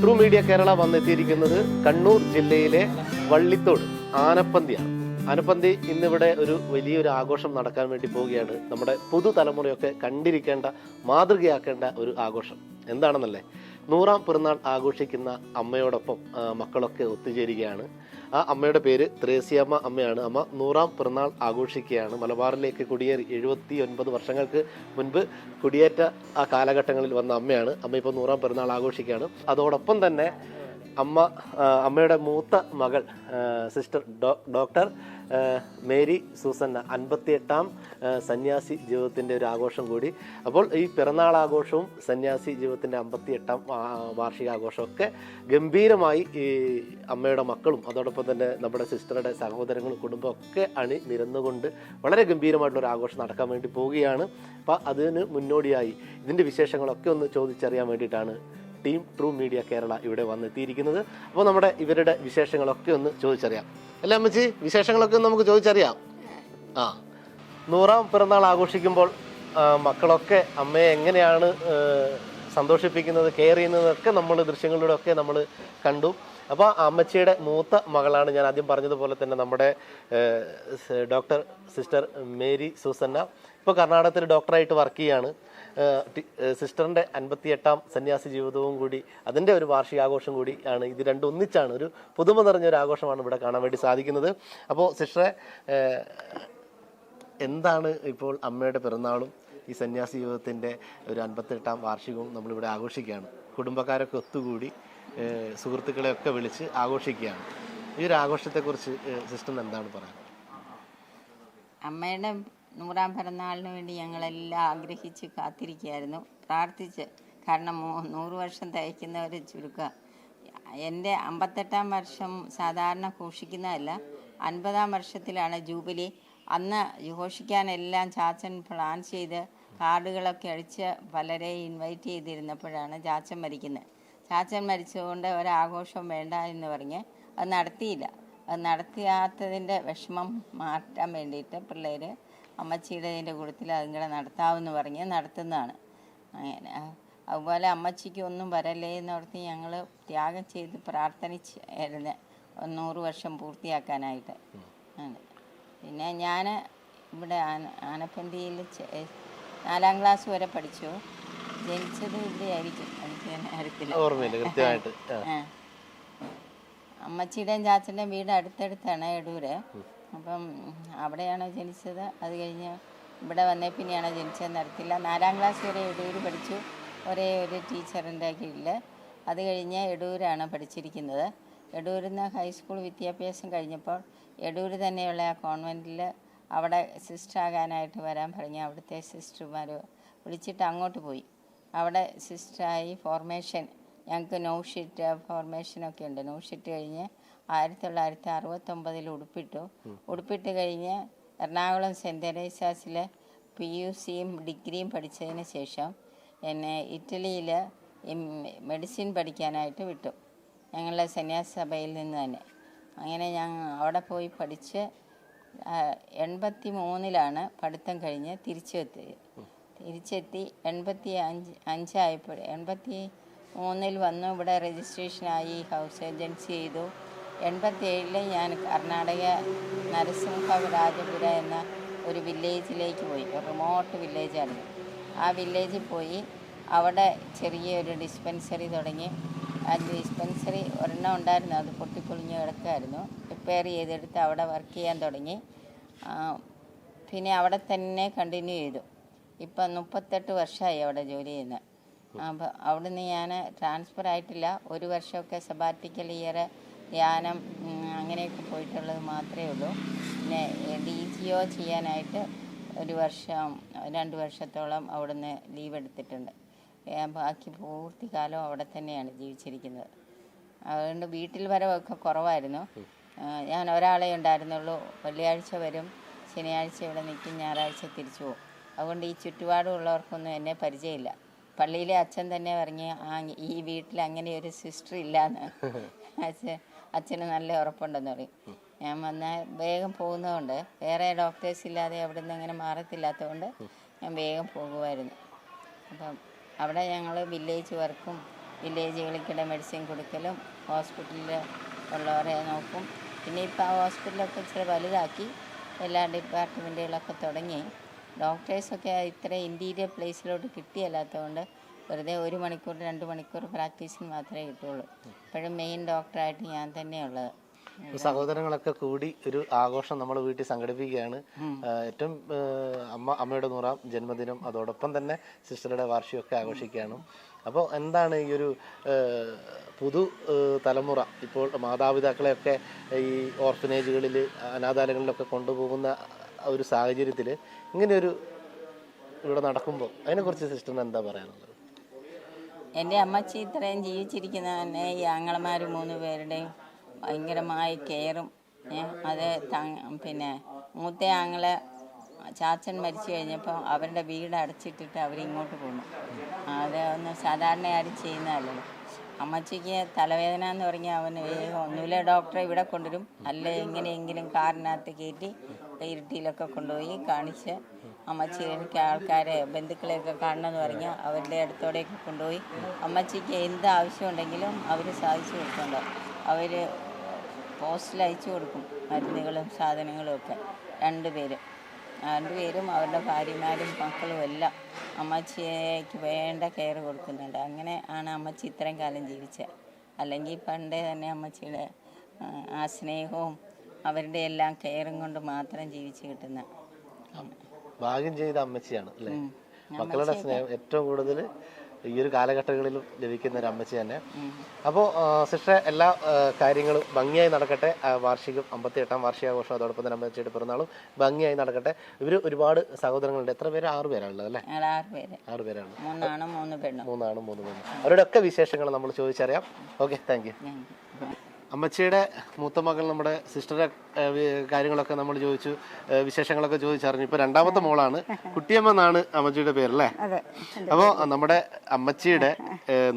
True media Kerala വന്നെത്തിയിരിക്കുന്നത് Kannur ജില്ലയിലെ വള്ളിത്തോട് ആനപ്പന്തിയാണ്. ആനപ്പന്തി ഇന്നിവിടെ ഒരു വലിയൊരു ആഘോഷം നടക്കാൻ വേണ്ടി പോവുകയാണ്. നമ്മുടെ പുതുതലമുറയൊക്കെ കണ്ടിരിക്കേണ്ട, മാതൃകയാക്കേണ്ട ഒരു ആഘോഷം. എന്താണെന്നല്ലേ, 100ാം പിറന്നാൾ ആഘോഷിക്കുന്ന അമ്മയോടൊപ്പം മക്കളൊക്കെ ഒത്തുചേരുകയാണ്. ആ അമ്മയുടെ പേര് ത്രേസ്യാമ്മ അമ്മയാണ്. അമ്മ 100ാം പിറന്നാൾ ആഘോഷിക്കുകയാണ്. മലബാറിലേക്ക് കുടിയേറി 79 വർഷങ്ങൾക്ക് മുൻപ് കുടിയേറ്റ ആ കാലഘട്ടങ്ങളിൽ വന്ന അമ്മയാണ്. അമ്മ ഇപ്പോൾ 100ാം പിറന്നാൾ ആഘോഷിക്കുകയാണ്. അതോടൊപ്പം തന്നെ അമ്മയുടെ മൂത്ത മകൾ സിസ്റ്റർ ഡോക്ടർ മേരി സൂസന്ന 58ാം സന്യാസി ജീവിതത്തിൻ്റെ ഒരു ആഘോഷം കൂടി. അപ്പോൾ ഈ പിറന്നാൾ ആഘോഷവും സന്യാസി ജീവിതത്തിൻ്റെ 58ാം വാർഷികാഘോഷമൊക്കെ ഗംഭീരമായി ഈ അമ്മയുടെ മക്കളും അതോടൊപ്പം തന്നെ നമ്മുടെ സിസ്റ്ററുടെ സഹോദരങ്ങളും കുടുംബമൊക്കെ നിരന്നുകൊണ്ട് വളരെ ഗംഭീരമായിട്ടുള്ളൊരു ആഘോഷം നടക്കാൻ വേണ്ടി പോവുകയാണ്. അപ്പോൾ അതിന് മുന്നോടിയായി ഇതിൻ്റെ വിശേഷങ്ങളൊക്കെ ഒന്ന് ചോദിച്ചറിയാൻ വേണ്ടിയിട്ടാണ് ടീം ട്രൂ മീഡിയ കേരള ഇവിടെ വന്നെത്തിയിരിക്കുന്നത്. അപ്പോൾ നമ്മുടെ ഇവരുടെ വിശേഷങ്ങളൊക്കെ ഒന്ന് ചോദിച്ചറിയാം. അല്ലേ അമ്മച്ചി, വിശേഷങ്ങളൊക്കെ നമുക്ക് ചോദിച്ചറിയാം. 100ാം പിറന്നാൾ ആഘോഷിക്കുമ്പോൾ മക്കളൊക്കെ അമ്മയെ എങ്ങനെയാണ് സന്തോഷിപ്പിക്കുന്നത്, കെയർ ചെയ്യുന്നതൊക്കെ നമ്മൾ ദൃശ്യങ്ങളിലൂടെ ഒക്കെ നമ്മൾ കണ്ടു. അപ്പോൾ അമ്മച്ചിയുടെ മൂത്ത മകളാണ് ഞാൻ ആദ്യം പറഞ്ഞതുപോലെ തന്നെ നമ്മുടെ ഡോക്ടർ സിസ്റ്റർ മേരി സൂസന്ന. ഇപ്പോൾ കർണാടകത്തിൽ ഡോക്ടറായിട്ട് വർക്ക് ചെയ്യാണ്. സിസ്റ്ററിൻ്റെ 58ാം സന്യാസി ജീവിതവും കൂടി അതിൻ്റെ ഒരു വാർഷികാഘോഷം കൂടി ആണ്. ഇത് രണ്ടും ഒന്നിച്ചാണ്, ഒരു പുതുമ നിറഞ്ഞൊരു ആഘോഷമാണ് ഇവിടെ കാണാൻ വേണ്ടി സാധിക്കുന്നത്. അപ്പോൾ സിസ്റ്ററെ, എന്താണ് ഇപ്പോൾ അമ്മയുടെ പിറന്നാളും ഈ സന്യാസി ജീവിതത്തിൻ്റെ ഒരു 58ാം വാർഷികവും നമ്മളിവിടെ ആഘോഷിക്കുകയാണ്. കുടുംബക്കാരൊക്കെ ഒത്തുകൂടി സുഹൃത്തുക്കളെയൊക്കെ വിളിച്ച് ആഘോഷിക്കുകയാണ്. ഈ ഒരു ആഘോഷത്തെക്കുറിച്ച് സിസ്റ്ററിന് എന്താണ് പറയാൻ? അമ്മയുടെ 100ാം പിറന്നാളിന് വേണ്ടി ഞങ്ങളെല്ലാം ആഗ്രഹിച്ച് കാത്തിരിക്കുകയായിരുന്നു, പ്രാർത്ഥിച്ച്. കാരണം 100 വർഷം തികയ്ക്കുന്ന ഒരു ചുരുക്കം. എൻ്റെ 58ാം വർഷം സാധാരണ ഘോഷിക്കുന്നതല്ല, 50ാം വർഷത്തിലാണ് ജൂബിലി. അന്ന് ഘോഷിക്കാനെല്ലാം ചാച്ചൻ പ്ലാൻ ചെയ്ത് കാർഡുകളൊക്കെ അടിച്ച് പലരെ ഇൻവൈറ്റ് ചെയ്തിരുന്നപ്പോഴാണ് ചാച്ചൻ മരിക്കുന്നത്. ചാച്ചൻ മരിച്ചതുകൊണ്ട് ഒരാഘോഷം വേണ്ട എന്ന് പറഞ്ഞ് അത് നടത്തിയില്ല. അത് നടത്തിയാത്തതിൻ്റെ വിഷമം മാറ്റാൻ വേണ്ടിയിട്ട് പിള്ളേർ അമ്മച്ചിയുടെ കൂട്ടത്തിൽ അതുങ്ങളെ നടത്താമെന്ന് പറഞ്ഞ് നടത്തുന്നതാണ്. അങ്ങനെ അതുപോലെ അമ്മച്ചിക്ക് ഒന്നും വരല്ലേ എന്നോർത്ത് ഞങ്ങൾ ത്യാഗം ചെയ്ത് പ്രാർത്ഥനിച്ചായിരുന്നു 100 വർഷം പൂർത്തിയാക്കാനായിട്ട്. പിന്നെ ഞാൻ ഇവിടെ ആനപ്പന്തിയിൽ 4ാം ക്ലാസ് വരെ പഠിച്ചു. ജനിച്ചത് ഇവിടെ ആയിരിക്കും, എനിക്ക് അറിയത്തില്ല. അമ്മച്ചിയുടെയും ചാച്ചൻ്റെയും വീട് അടുത്തടുത്താണ്, എടൂര്. അപ്പം അവിടെയാണ് ജനിച്ചത്. അത് കഴിഞ്ഞ് ഇവിടെ വന്നേ പിന്നെയാണ് ജനിച്ചതെന്ന് അറിയത്തില്ല. 4ാം ക്ലാസ് വരെ എടൂര് പഠിച്ചു, ഒരേ ഒരു ടീച്ചറിൻ്റെ കീഴിൽ. അത് കഴിഞ്ഞ് എടൂരാണ് പഠിച്ചിരിക്കുന്നത്. എടൂരിൽ നിന്ന് ഹൈസ്കൂൾ വിദ്യാഭ്യാസം കഴിഞ്ഞപ്പോൾ എടൂര് തന്നെയുള്ള ആ കോൺവെൻറ്റിൽ അവിടെ സിസ്റ്ററാകാനായിട്ട് വരാൻ പറഞ്ഞ് അവിടുത്തെ സിസ്റ്റർമാർ വിളിച്ചിട്ട് അങ്ങോട്ട് പോയി. അവിടെ സിസ്റ്ററായി ഫോർമേഷൻ, ഞങ്ങൾക്ക് നോഷീറ്റ് ഫോർമേഷനൊക്കെ ഉണ്ട്. നോഷീറ്റ് കഴിഞ്ഞ് 1969 ഉടുപ്പിട്ട് കഴിഞ്ഞ് എറണാകുളം സെൻറ്റ് തെരേസാസിൽ PUCയും ഡിഗ്രിയും പഠിച്ചതിന് ശേഷം എന്നെ ഇറ്റലിയിൽ മെഡിസിൻ പഠിക്കാനായിട്ട് വിട്ടു, ഞങ്ങളുടെ സന്യാസ സഭയിൽ നിന്ന് തന്നെ. അങ്ങനെ ഞാൻ അവിടെ പോയി പഠിച്ച് 83ലാണ് പഠിത്തം കഴിഞ്ഞ് തിരിച്ചെത്തി 85 ആയപ്പോൾ 83 വന്നു. ഇവിടെ രജിസ്ട്രേഷനായി, ഹൗസ് ഏജൻസി ചെയ്തു. 87 ഞാൻ കർണാടക നരസിംഹരാജപുര എന്ന ഒരു വില്ലേജിലേക്ക് പോയി. റിമോട്ട് വില്ലേജായിരുന്നു. ആ വില്ലേജിൽ പോയി അവിടെ ചെറിയൊരു ഡിസ്പെൻസറി തുടങ്ങി. ആ ഡിസ്പെൻസറി ഒരെണ്ണം ഉണ്ടായിരുന്നു, അത് പൊട്ടിപ്പൊളിഞ്ഞ് കിടക്കുമായിരുന്നു. റിപ്പയർ ചെയ്തെടുത്ത് അവിടെ വർക്ക് ചെയ്യാൻ തുടങ്ങി. പിന്നെ അവിടെ തന്നെ കണ്ടിന്യൂ ചെയ്തു. ഇപ്പം 38 വർഷമായി അവിടെ ജോലി ചെയ്യുന്നത്. അപ്പോൾ അവിടുന്ന് ഞാൻ ട്രാൻസ്ഫർ ആയിട്ടില്ല. 1 വർഷമൊക്കെ സബാറ്റിക്കൽ ഇയർ ധ്യാനം അങ്ങനെയൊക്കെ പോയിട്ടുള്ളത് മാത്രമേ ഉള്ളൂ. പിന്നെ DGO ചെയ്യാനായിട്ട് 1 വർഷം 2 വർഷത്തോളം അവിടുന്ന് ലീവ് എടുത്തിട്ടുണ്ട്. ബാക്കി പൂർത്തി കാലം അവിടെ തന്നെയാണ് ജീവിച്ചിരിക്കുന്നത്. അതുകൊണ്ട് വീട്ടിൽ വരവൊക്കെ കുറവായിരുന്നു. ഞാൻ ഒരാളെ ഉണ്ടായിരുന്നുള്ളൂ. വെള്ളിയാഴ്ച വരും, ശനിയാഴ്ച ഇവിടെ നിൽക്കും, ഞായറാഴ്ച തിരിച്ചു പോകും. അതുകൊണ്ട് ഈ ചുറ്റുപാടുമുള്ളവർക്കൊന്നും എന്നെ പരിചയമില്ല. പള്ളിയിലെ അച്ഛൻ തന്നെ പറഞ്ഞ് ഈ വീട്ടിൽ അങ്ങനെ ഒരു സിസ്റ്റർ ഇല്ലയെന്ന്. അച്ഛന് നല്ല ഉറപ്പുണ്ടെന്ന് പറയും. ഞാൻ വന്നാൽ വേഗം പോകുന്നതുകൊണ്ട്, വേറെ ഡോക്ടേഴ്സ് ഇല്ലാതെ അവിടെ നിന്ന് അങ്ങനെ മാറത്തില്ലാത്തതുകൊണ്ട് ഞാൻ വേഗം പോകുമായിരുന്നു. അപ്പം അവിടെ ഞങ്ങൾ വില്ലേജ് വർക്കും വില്ലേജുകളിലേക്കിടെ മെഡിസിൻ കൊടുക്കലും ഹോസ്പിറ്റലിൽ ഉള്ളവരെ നോക്കും. പിന്നെ ഇപ്പോൾ ആ ഹോസ്പിറ്റലൊക്കെ ഇച്ചിരി വലുതാക്കി എല്ലാ ഡിപ്പാർട്ട്മെൻറ്റുകളൊക്കെ തുടങ്ങി. ഡോക്ടേഴ്സൊക്കെ ഇത്ര ഇൻറ്റീരിയർ പ്ലേസിലോട്ട് കിട്ടിയല്ലാത്തതുകൊണ്ട് വെറുതെ 1 മണിക്കൂർ 2 മണിക്കൂർ പ്രാക്ടീസിന് മാത്രമേ കിട്ടുള്ളൂ. ഇപ്പോഴും മെയിൻ ഡോക്ടറായിട്ട് ഞാൻ തന്നെയുള്ളത്. സഹോദരങ്ങളൊക്കെ കൂടി ഒരു ആഘോഷം നമ്മൾ വീട്ടിൽ സംഘടിപ്പിക്കുകയാണ്. ഏറ്റവും അമ്മയുടെ 100ാം ജന്മദിനം, അതോടൊപ്പം തന്നെ സിസ്റ്ററുടെ വാർഷികമൊക്കെ ആഘോഷിക്കുകയാണ്. അപ്പോൾ എന്താണ് ഈ ഒരു പുതു തലമുറ ഇപ്പോൾ മാതാപിതാക്കളെയൊക്കെ ഈ ഓർഫനേജുകളിൽ, അനാഥാലയങ്ങളിലൊക്കെ കൊണ്ടുപോകുന്ന ഒരു സാഹചര്യത്തിൽ ഇങ്ങനെയൊരു ഇവിടെ നടക്കുമ്പോൾ അതിനെക്കുറിച്ച് സിസ്റ്ററിന് എന്താ പറയാനുള്ളത്? എൻ്റെ അമ്മച്ചി ഇത്രയും ജീവിച്ചിരിക്കുന്ന തന്നെ ഈ ആങ്ങളമാർ 3 പേരുടെയും ഭയങ്കരമായ കെയറും അത് പിന്നെ മൂത്ത ആങ്ങളെ ചാച്ചൻ മരിച്ചു കഴിഞ്ഞപ്പോൾ അവരുടെ വീട് അടച്ചിട്ടിട്ട് അവരിങ്ങോട്ട് പോന്നു. അത് ഒന്ന് സാധാരണ ആരും ചെയ്യുന്നതല്ലല്ലോ. അമ്മച്ചിക്ക് തലവേദന എന്ന് പറഞ്ഞാൽ അവന് വേഗം ഒന്നുമില്ല ഡോക്ടറെ ഇവിടെ കൊണ്ടുവരും, അല്ല എങ്ങനെയെങ്കിലും കാറിനകത്ത് കയറ്റി ഇരുട്ടിയിലൊക്കെ കൊണ്ടുപോയി കാണിച്ച് അമ്മച്ചി എനിക്ക് ആൾക്കാരെ ബന്ധുക്കളെയൊക്കെ കാണണമെന്ന് പറഞ്ഞാൽ അവരുടെ അടുത്തോടെയൊക്കെ കൊണ്ടുപോയി അമ്മച്ചിക്ക് എന്ത് ആവശ്യമുണ്ടെങ്കിലും അവർ സാധിച്ചു കൊടുക്കുന്നുണ്ടോ. അവർ പോസ്റ്റിൽ അയച്ചു കൊടുക്കും മരുന്നുകളും സാധനങ്ങളും ഒക്കെ. 2 പേരും അവരുടെ ഭാര്യമാരും മക്കളും എല്ലാം അമ്മച്ചിക്ക് വേണ്ട കെയർ കൊടുക്കുന്നുണ്ട്. അങ്ങനെ ആണ് അമ്മച്ചി ഇത്രയും കാലം ജീവിച്ചത്. അല്ലെങ്കിൽ പണ്ടേ തന്നെ അമ്മച്ചിയുടെ ആ സ്നേഹവും അവരുടെ എല്ലാം കെയറും കൊണ്ട് മാത്രം ജീവിച്ച് കിട്ടുന്ന ഭാഗ്യം ചെയ്ത അമ്മച്ചിയാണ് അല്ലേ? മക്കളുടെ സ്നേഹം ഏറ്റവും കൂടുതൽ ഈ ഒരു കാലഘട്ടങ്ങളിലും ലഭിക്കുന്ന ഒരു അമ്മച്ചി തന്നെ. അപ്പോൾ സിസ്റ്ററെ എല്ലാ കാര്യങ്ങളും ഭംഗിയായി നടക്കട്ടെ. വാർഷികം 58ാം വാർഷികാഘോഷം, അതോടൊപ്പം തന്നെ അമ്മച്ചിയുടെ പിറന്നാളും ഭംഗിയായി നടക്കട്ടെ. ഇവർ ഒരുപാട് സഹോദരങ്ങളുണ്ട്. എത്ര പേര്? 6 പേരാണുള്ളത് അല്ലേ? 6 പേരാണ്. 3 ആണും 3 പെണ്ണും. അവരുടെ ഒക്കെ വിശേഷങ്ങൾ നമ്മൾ ചോദിച്ചറിയാം. Okay, thank you. അമ്മച്ചിയുടെ മൂത്ത മകൾ നമ്മുടെ സിസ്റ്ററുടെ കാര്യങ്ങളൊക്കെ നമ്മൾ ചോദിച്ചു, വിശേഷങ്ങളൊക്കെ ചോദിച്ചറിഞ്ഞു. ഇപ്പൊ 2ാമത്തെ മോളാണ്, കുട്ടിയമ്മ എന്നാണ് അമ്മച്ചിയുടെ പേരല്ലേ? അപ്പോൾ നമ്മുടെ അമ്മച്ചിയുടെ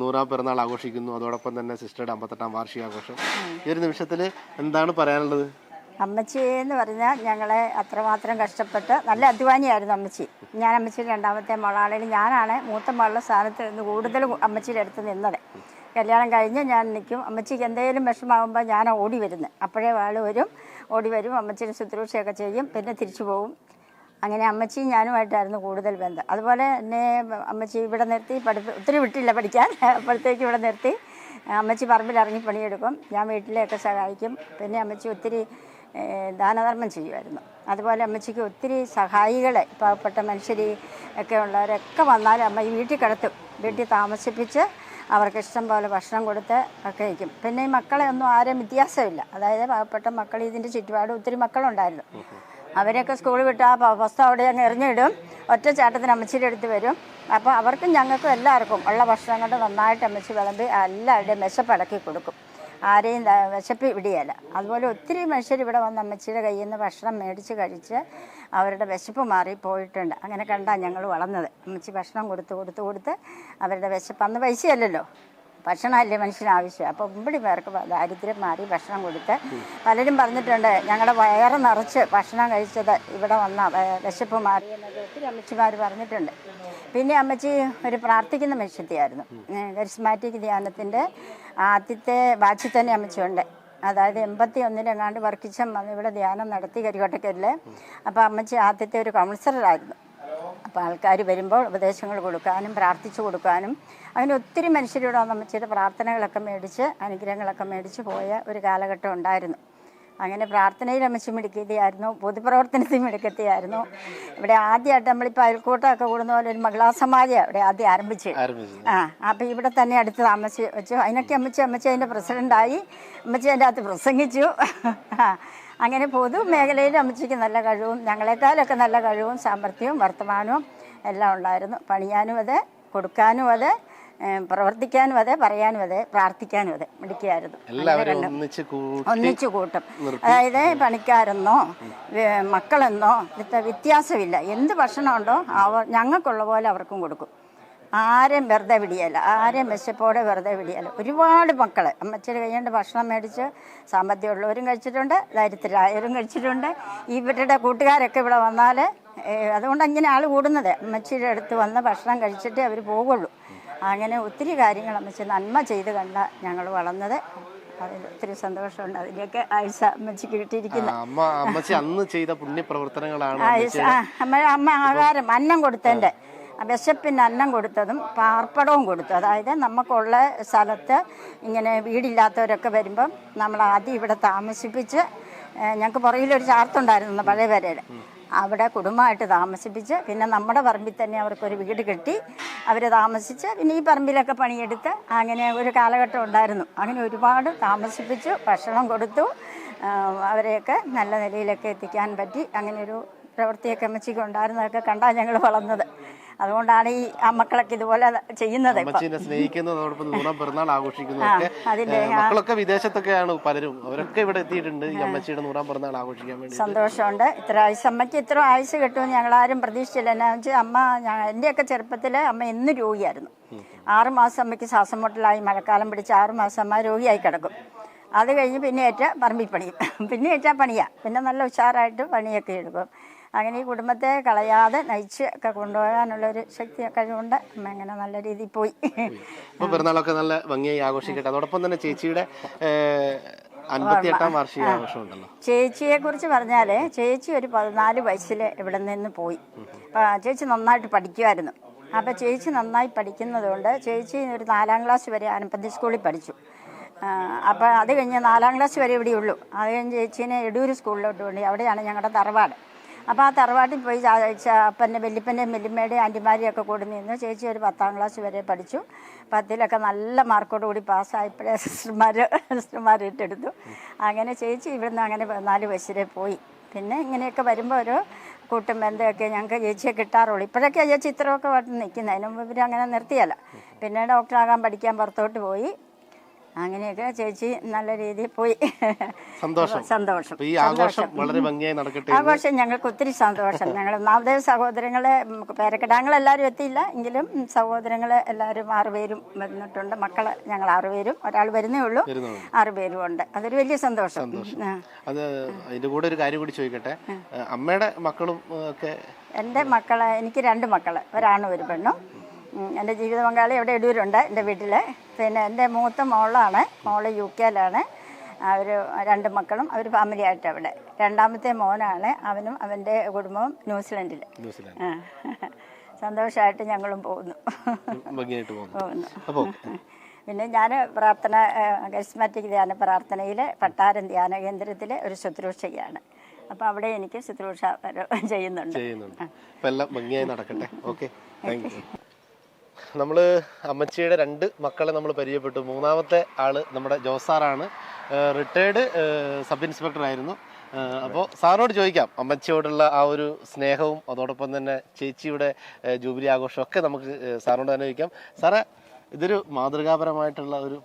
100ാം പിറന്നാൾ ആഘോഷിക്കുന്നു, അതോടൊപ്പം തന്നെ സിസ്റ്ററുടെ 58ാം വാർഷികാഘോഷം. ഈ ഒരു നിമിഷത്തിൽ എന്താണ് പറയാനുള്ളത്? അമ്മച്ചി എന്ന് പറഞ്ഞാൽ ഞങ്ങളെ അത്രമാത്രം കഷ്ടപ്പെട്ട് നല്ല അധ്വാനിയായിരുന്നു അമ്മച്ചി. ഞാൻ അമ്മച്ചിയുടെ 2ാമത്തെ മോളാണെങ്കിൽ ഞാനാണ് മൂത്ത മോളുടെ സ്ഥാനത്ത് നിന്ന് കൂടുതൽ അമ്മച്ചിയുടെ അടുത്ത് നിന്നത്. കല്യാണം കഴിഞ്ഞ് ഞാൻ നിൽക്കും, അമ്മച്ചിക്ക് എന്തെങ്കിലും വിഷമാകുമ്പോൾ ഞാൻ ഓടി വരുന്നത്. അപ്പോഴേ ആൾ ഓടി വരും, അമ്മച്ചിയുടെ ശുശ്രൂഷയൊക്കെ ചെയ്യും, പിന്നെ തിരിച്ചു പോകും. അങ്ങനെ അമ്മച്ചി ഞാനുമായിട്ടായിരുന്നു കൂടുതൽ ബന്ധം. അതുപോലെ എന്നെ അമ്മച്ചി ഇവിടെ നിർത്തി ഒത്തിരി വിട്ടില്ല പഠിക്കാൻ. അപ്പോഴത്തേക്ക് ഇവിടെ നിർത്തി അമ്മച്ചി പറമ്പിലിറങ്ങി പണിയെടുക്കും, ഞാൻ വീട്ടിലെയൊക്കെ സഹായിക്കും. പിന്നെ അമ്മച്ചി ഒത്തിരി ദാനധർമ്മം ചെയ്യുമായിരുന്നു. അതുപോലെ അമ്മച്ചിക്ക് ഒത്തിരി സഹായികളെ, പാവപ്പെട്ട മനുഷ്യർ ഒക്കെ ഉള്ളവരൊക്കെ വന്നാലും അമ്മ ഈ വീട്ടിൽ കിടത്തും, വീട്ടിൽ താമസിപ്പിച്ച് അവർക്ക് ഇഷ്ടം പോലെ ഭക്ഷണം കൊടുത്ത് ഒക്കെ വയ്ക്കും. പിന്നെ ഈ മക്കളെ ഒന്നും ആരും വ്യത്യാസമില്ല. അതായത് പാവപ്പെട്ട മക്കൾ, ഇതിൻ്റെ ചുറ്റുപാട് ഒത്തിരി മക്കളുണ്ടായിരുന്നു. അവരൊക്കെ സ്കൂൾ വിട്ട് ആ പുസ്തകം അവിടെ അങ്ങ് എറിഞ്ഞിടും, ഒറ്റ ചാട്ടത്തിന് അമ്മച്ചിയുടെ അടുത്ത് വരും. അപ്പോൾ അവർക്കും ഞങ്ങൾക്കും എല്ലാവർക്കും ഉള്ള ഭക്ഷണം കൊണ്ട് നന്നായിട്ട് അമ്മച്ചി വിളമ്പി എല്ലാവരുടെയും വിശപ്പടക്കി കൊടുക്കും. ആരെയും വിശപ്പ് വിടിയല്ല. അതുപോലെ ഒത്തിരി മനുഷ്യർ ഇവിടെ വന്ന് അമ്മച്ചിയുടെ കയ്യിൽ നിന്ന് ഭക്ഷണം മേടിച്ച് കഴിച്ച് അവരുടെ വിശപ്പ് മാറി പോയിട്ടുണ്ട്. അങ്ങനെ കണ്ടാൽ ഞങ്ങൾ വളർന്നത്. അമ്മച്ചി ഭക്ഷണം കൊടുത്ത് അവരുടെ വിശപ്പ്, അന്ന് പൈസയല്ലല്ലോ, ഭക്ഷണമല്ലേ മനുഷ്യന് ആവശ്യം. അപ്പോൾ മുമ്പടി പേർക്ക് ദാരിദ്ര്യം മാറി ഭക്ഷണം കൊടുത്ത് പലരും പറഞ്ഞിട്ടുണ്ട് ഞങ്ങളുടെ വയറ് നിറച്ച് ഭക്ഷണം കഴിച്ചത് ഇവിടെ വന്ന വിശപ്പ് മാറിയെന്നത് ഒത്തിരി അമ്മച്ചിമാർ പറഞ്ഞിട്ടുണ്ട്. പിന്നെ അമ്മച്ചി ഒരു പ്രാർത്ഥിക്കുന്ന മനുഷ്യത്തിയായിരുന്നു. കരിസ്മാറ്റിക് ധ്യാനത്തിൻ്റെ ആദ്യത്തെ ബാച്ചിൽ തന്നെ അമ്മച്ചിയുണ്ട്. അതായത് 81-ലെങ്ങാണ്ട് വർക്കിച്ചം വന്ന് ഇവിടെ ധ്യാനം നടത്തി കരിക്കോട്ടക്കലിൽ. അപ്പോൾ അമ്മച്ചി ആദ്യത്തെ ഒരു കൗൺസിലറായിരുന്നു. അപ്പോൾ ആൾക്കാർ വരുമ്പോൾ ഉപദേശങ്ങൾ കൊടുക്കാനും പ്രാർത്ഥിച്ചു കൊടുക്കാനും അങ്ങനെ ഒത്തിരി മനുഷ്യരോട് അമ്മച്ചിയുടെ പ്രാർത്ഥനകളൊക്കെ മേടിച്ച് അനുഗ്രഹങ്ങളൊക്കെ മേടിച്ച് പോയ ഒരു കാലഘട്ടം ഉണ്ടായിരുന്നു. അങ്ങനെ പ്രാർത്ഥനയിൽ അമ്മച്ചി മിടുക്കത്തിയായിരുന്നു, പൊതുപ്രവർത്തനത്തിൽ മിടുക്കത്തിയായിരുന്നു. ഇവിടെ ആദ്യമായിട്ട് നമ്മളിപ്പോൾ അയൽക്കൂട്ടമൊക്കെ കൂടുന്ന പോലെ ഒരു മഹിളാ സമാജം ഇവിടെ ആദ്യം ആരംഭിച്ചു. അപ്പോൾ ഇവിടെ തന്നെ അടുത്ത് താമസിച്ച് വെച്ചു. അതിനൊക്കെ അമ്മച്ചി അതിൻ്റെ പ്രസിഡൻ്റായി. അമ്മച്ചി അതിൻ്റെ അകത്ത് പ്രസംഗിച്ചു. അങ്ങനെ പൊതു മേഖലയിൽ അമ്മച്ചിക്ക് നല്ല കഴിവും ഞങ്ങളെക്കാളൊക്കെ നല്ല കഴിവും സാമർഥ്യവും വർത്തമാനവും എല്ലാം ഉണ്ടായിരുന്നു. പണിയാനും അതെ, കൊടുക്കാനും അതെ, പ്രവർത്തിക്കാനും അതെ, പറയാനും അതെ, പ്രാർത്ഥിക്കാനും അതെ മിടുക്കിയായിരുന്നു. ഒന്നിച്ചു കൂട്ടും. അതായത് പണിക്കാരെന്നോ മക്കളെന്നോ വ്യത്യാസമില്ല. എന്ത് ഭക്ഷണമുണ്ടോ ഞങ്ങൾക്കുള്ള പോലെ അവർക്കും കൊടുക്കും. ആരെയും വെറുതെ വിടിയല്ല, ആരെയും വിശപ്പോടെ വെറുതെ വിടിയല്ല. ഒരുപാട് മക്കൾ അമ്മച്ചിയുടെ കൈകൊണ്ട് ഭക്ഷണം മേടിച്ച് സാമ്പത്തികമുള്ളവരും കഴിച്ചിട്ടുണ്ട്, ദരിദ്രരായവരും കഴിച്ചിട്ടുണ്ട്. ഇവരുടെ കൂട്ടുകാരൊക്കെ ഇവിടെ വന്നാൽ അതുകൊണ്ട് ഇങ്ങനെ ആൾ കൂടുന്നത് അമ്മച്ചിയുടെ അടുത്ത് വന്ന് ഭക്ഷണം കഴിച്ചിട്ടേ അവർ പോകുള്ളൂ. അങ്ങനെ ഒത്തിരി കാര്യങ്ങൾ അമ്മച്ചി നന്മ ചെയ്ത് കണ്ട ഞങ്ങൾ വളർന്നത്. അതിൽ ഒത്തിരി സന്തോഷമുണ്ട്. അതിൻ്റെയൊക്കെ ആയുസ അമ്മച്ചിക്ക് കിട്ടിയിരിക്കുന്നത്. അമ്മച്ചി അന്ന് ചെയ്ത പുണ്യപ്രവർത്തനങ്ങളാണ്. അമ്മ ആഹാരം അന്നം കൊടുത്തതിൻ്റെ വിശപ്പിന് അന്നം കൊടുത്തതും പാർപ്പടവും കൊടുത്തു. അതായത് നമുക്കുള്ള സ്ഥലത്ത് ഇങ്ങനെ വീടില്ലാത്തവരൊക്കെ വരുമ്പം നമ്മൾ ആദ്യം ഇവിടെ താമസിപ്പിച്ച്, ഞങ്ങൾക്ക് പുറകിലൊരു ചാർത്തുണ്ടായിരുന്നു പഴയ പേരയിൽ, അവിടെ കുടുംബമായിട്ട് താമസിപ്പിച്ച്, പിന്നെ നമ്മുടെ പറമ്പിൽ തന്നെ അവർക്കൊരു വീട് കെട്ടി അവർ താമസിച്ച്, പിന്നെ ഈ പറമ്പിലൊക്കെ പണിയെടുത്ത് അങ്ങനെ ഒരു കാലഘട്ടം ഉണ്ടായിരുന്നു. അങ്ങനെ ഒരുപാട് താമസിപ്പിച്ചു, ഭക്ഷണം കൊടുത്തു, അവരെയൊക്കെ നല്ല നിലയിലൊക്കെ എത്തിക്കാൻ പറ്റി. അങ്ങനെ ഒരു പ്രവൃത്തിയൊക്കെ അമ്മച്ചിക്ക് ഉണ്ടായിരുന്നതൊക്കെ കണ്ടാണ് ഞങ്ങൾ വളർന്നത്. അതുകൊണ്ടാണ് ഈ മക്കളൊക്കെ ഇതുപോലെ ചെയ്യുന്നത്. സ്നേഹിക്കുന്നതോടൊപ്പം നൂറാം പിറന്നാൾ ആഘോഷിക്കുന്നതൊക്കെ മക്കളൊക്കെ വിദേശത്തൊക്കെയാണ് പലരും, അവരൊക്കെ ഇവിടെ എത്തിയിട്ടുണ്ട് ഈ അമ്മച്ചിയുടെ നൂറാം പിറന്നാൾ ആഘോഷിക്കാൻ വേണ്ടി. സന്തോഷമുണ്ട്. ഇത്ര ആയുസ് അമ്മയ്ക്ക് ഇത്ര ആയുസ് കിട്ടുമെന്ന് ഞങ്ങളാരും പ്രതീക്ഷിച്ചില്ല. എന്നാന്ന് വെച്ചാൽ അമ്മ, എൻ്റെയൊക്കെ ചെറുപ്പത്തിൽ അമ്മ എന്നും രോഗിയായിരുന്നു. 6 മാസം അമ്മയ്ക്ക് ശ്വാസം മുട്ടലായി, മഴക്കാലം പിടിച്ച് 6 മാസം അമ്മ രോഗിയായി കിടക്കും. അത് കഴിഞ്ഞ് പിന്നെ ഏറ്റ പറമ്പിൽ പണിയും, പിന്നെ ഏറ്റാൽ പണിയാണ്, പിന്നെ നല്ല ഉഷാറായിട്ട് പണിയൊക്കെ എടുക്കും. അങ്ങനെ ഈ കുടുംബത്തെ കളയാതെ നയിച്ച് ഒക്കെ കൊണ്ടുപോകാനുള്ളൊരു ശക്തിയൊക്കെ കൊണ്ട് അമ്മ അങ്ങനെ നല്ല രീതിയിൽ പോയി. ഇപ്പോൾ പിറന്നാളൊക്കെ നല്ല ഭംഗിയായി ആഘോഷിക്കട്ടെ. അതോടൊപ്പം തന്നെ ചേച്ചിയുടെ 58ാം വാർഷിക ആഘോഷം ഉണ്ടല്ലോ. ചേച്ചിയെ കുറിച്ച് പറഞ്ഞാൽ, ചേച്ചി ഒരു 14 വയസ്സിൽ ഇവിടെ നിന്ന് പോയി. ചേച്ചി നന്നായിട്ട് പഠിക്കുമായിരുന്നു. അപ്പോൾ ചേച്ചി നന്നായി പഠിക്കുന്നതുകൊണ്ട് ചേച്ചി ഒരു 4ാം ക്ലാസ് വരെ ആനപ്പന്തി സ്കൂളിൽ പഠിച്ചു. അപ്പോൾ അത് കഴിഞ്ഞ് 4ാം ക്ലാസ് വരെ ഇവിടെയുള്ളൂ. അത് കഴിഞ്ഞ് ചേച്ചീനെ എടൂര് സ്കൂളിലോട്ട് കൊണ്ടു. അവിടെയാണ് ഞങ്ങളുടെ തറവാട്. അപ്പോൾ ആ തറവാട്ടിൽ പോയി അപ്പൻ്റെ വല്യപ്പൻ്റെയും വല്യമ്മയുടെയും ആൻറ്റിമാരെയും ഒക്കെ കൂടി നിന്ന് ചേച്ചി ഒരു 10ാം ക്ലാസ് വരെ പഠിച്ചു. 10ലൊക്കെ നല്ല മാർക്കോട് കൂടി പാസ്സായപ്പോഴേ സിസ്റ്റർമാർ ഏറ്റെടുത്തു. അങ്ങനെ ചേച്ചി ഇവിടുന്ന് അങ്ങനെ 14 വയസ്സിലെ പോയി. പിന്നെ ഇങ്ങനെയൊക്കെ വരുമ്പോൾ ഒരു കൂട്ടും ബന്ധമൊക്കെ ഞങ്ങൾക്ക് ചേച്ചിയെ കിട്ടാറുള്ളൂ. ഇപ്പോഴൊക്കെ ചേച്ചി ഇത്രയൊക്കെ വന്ന് നിൽക്കുന്നത്. അതിന് മുമ്പ് ഇവരങ്ങനെ നിർത്തിയല്ല. പിന്നെ ഡോക്ടറാകാൻ പഠിക്കാൻ പുറത്തോട്ട് പോയി. അങ്ങനെയൊക്കെ ചേച്ചി നല്ല രീതിയിൽ പോയി. സന്തോഷം. ഈ ആഘോഷം വളരെ ഭംഗിയായി നടക്കട്ടെ. ആഘോഷം ഞങ്ങൾക്ക് ഒത്തിരി സന്തോഷം. ഞങ്ങൾ നാമദേവ സഹോദരങ്ങളെ പേരക്കിടാങ്ങളെല്ലാവരും എത്തിയില്ല എങ്കിലും സഹോദരങ്ങൾ എല്ലാവരും 6 പേരും വന്നിട്ടുണ്ട്. മക്കള് ഞങ്ങൾ 6 പേരും, ഒരാൾ വരുന്നേ ഉള്ളൂ, 6 പേരും ഉണ്ട്. അതൊരു വലിയ സന്തോഷം. അത് അതിന്റെ കൂടെ ഒരു കാര്യം കൂടി ചോദിക്കട്ടെ, അമ്മയുടെ മക്കളും ഒക്കെ? എൻ്റെ മക്കള്, എനിക്ക് 2 മക്കള്, ഒരാണും ഒരു പെണ്ണും. എൻ്റെ ജീവിത പങ്കാളി ഇവിടെ എടൂരുണ്ട് എൻ്റെ വീട്ടിൽ. പിന്നെ എൻ്റെ മൂത്ത മോളാണ്, മോള് UK-ലാണ്. അവർ 2 മക്കളും അവർ ഫാമിലി ആയിട്ട് അവിടെ. രണ്ടാമത്തെ മോനാണ്, അവനും അവൻ്റെ കുടുംബവും ന്യൂസിലൻഡിൽ. സന്തോഷമായിട്ട് ഞങ്ങളും പോകുന്നു. പിന്നെ ഞാൻ പ്രാർത്ഥന, കരിസ്മാറ്റിക് ധ്യാന പ്രാർത്ഥനയിൽ പട്ടാരം ധ്യാന കേന്ദ്രത്തിൽ ഒരു ശുശ്രൂഷയാണ്. അപ്പോൾ അവിടെ എനിക്ക് ശുശ്രൂഷ ചെയ്യുന്നുണ്ട്. എല്ലാം ഭംഗിയായി നടക്കട്ടെ. Okay, thank U. നമ്മൾ അമ്മച്ചിയുടെ 2 മക്കളെ നമ്മൾ പരിചയപ്പെട്ടു. 3ാമത്തെ ആള് നമ്മുടെ ജോസാറാണ്. റിട്ടയർഡ് സബ് ഇൻസ്പെക്ടർ ആയിരുന്നു. അപ്പോൾ സാറിനോട് ചോദിക്കാം, അമ്മച്ചിയോടുള്ള ആ ഒരു സ്നേഹവും അതോടൊപ്പം തന്നെ ചേച്ചിയുടെ ജൂബിലി ആഘോഷവും ഒക്കെ നമുക്ക് സാറിനോട് തന്നെ ചോദിക്കാം. സാറേ, ഇതൊരു മാതൃകാപരമായിട്ടുള്ള ഒരു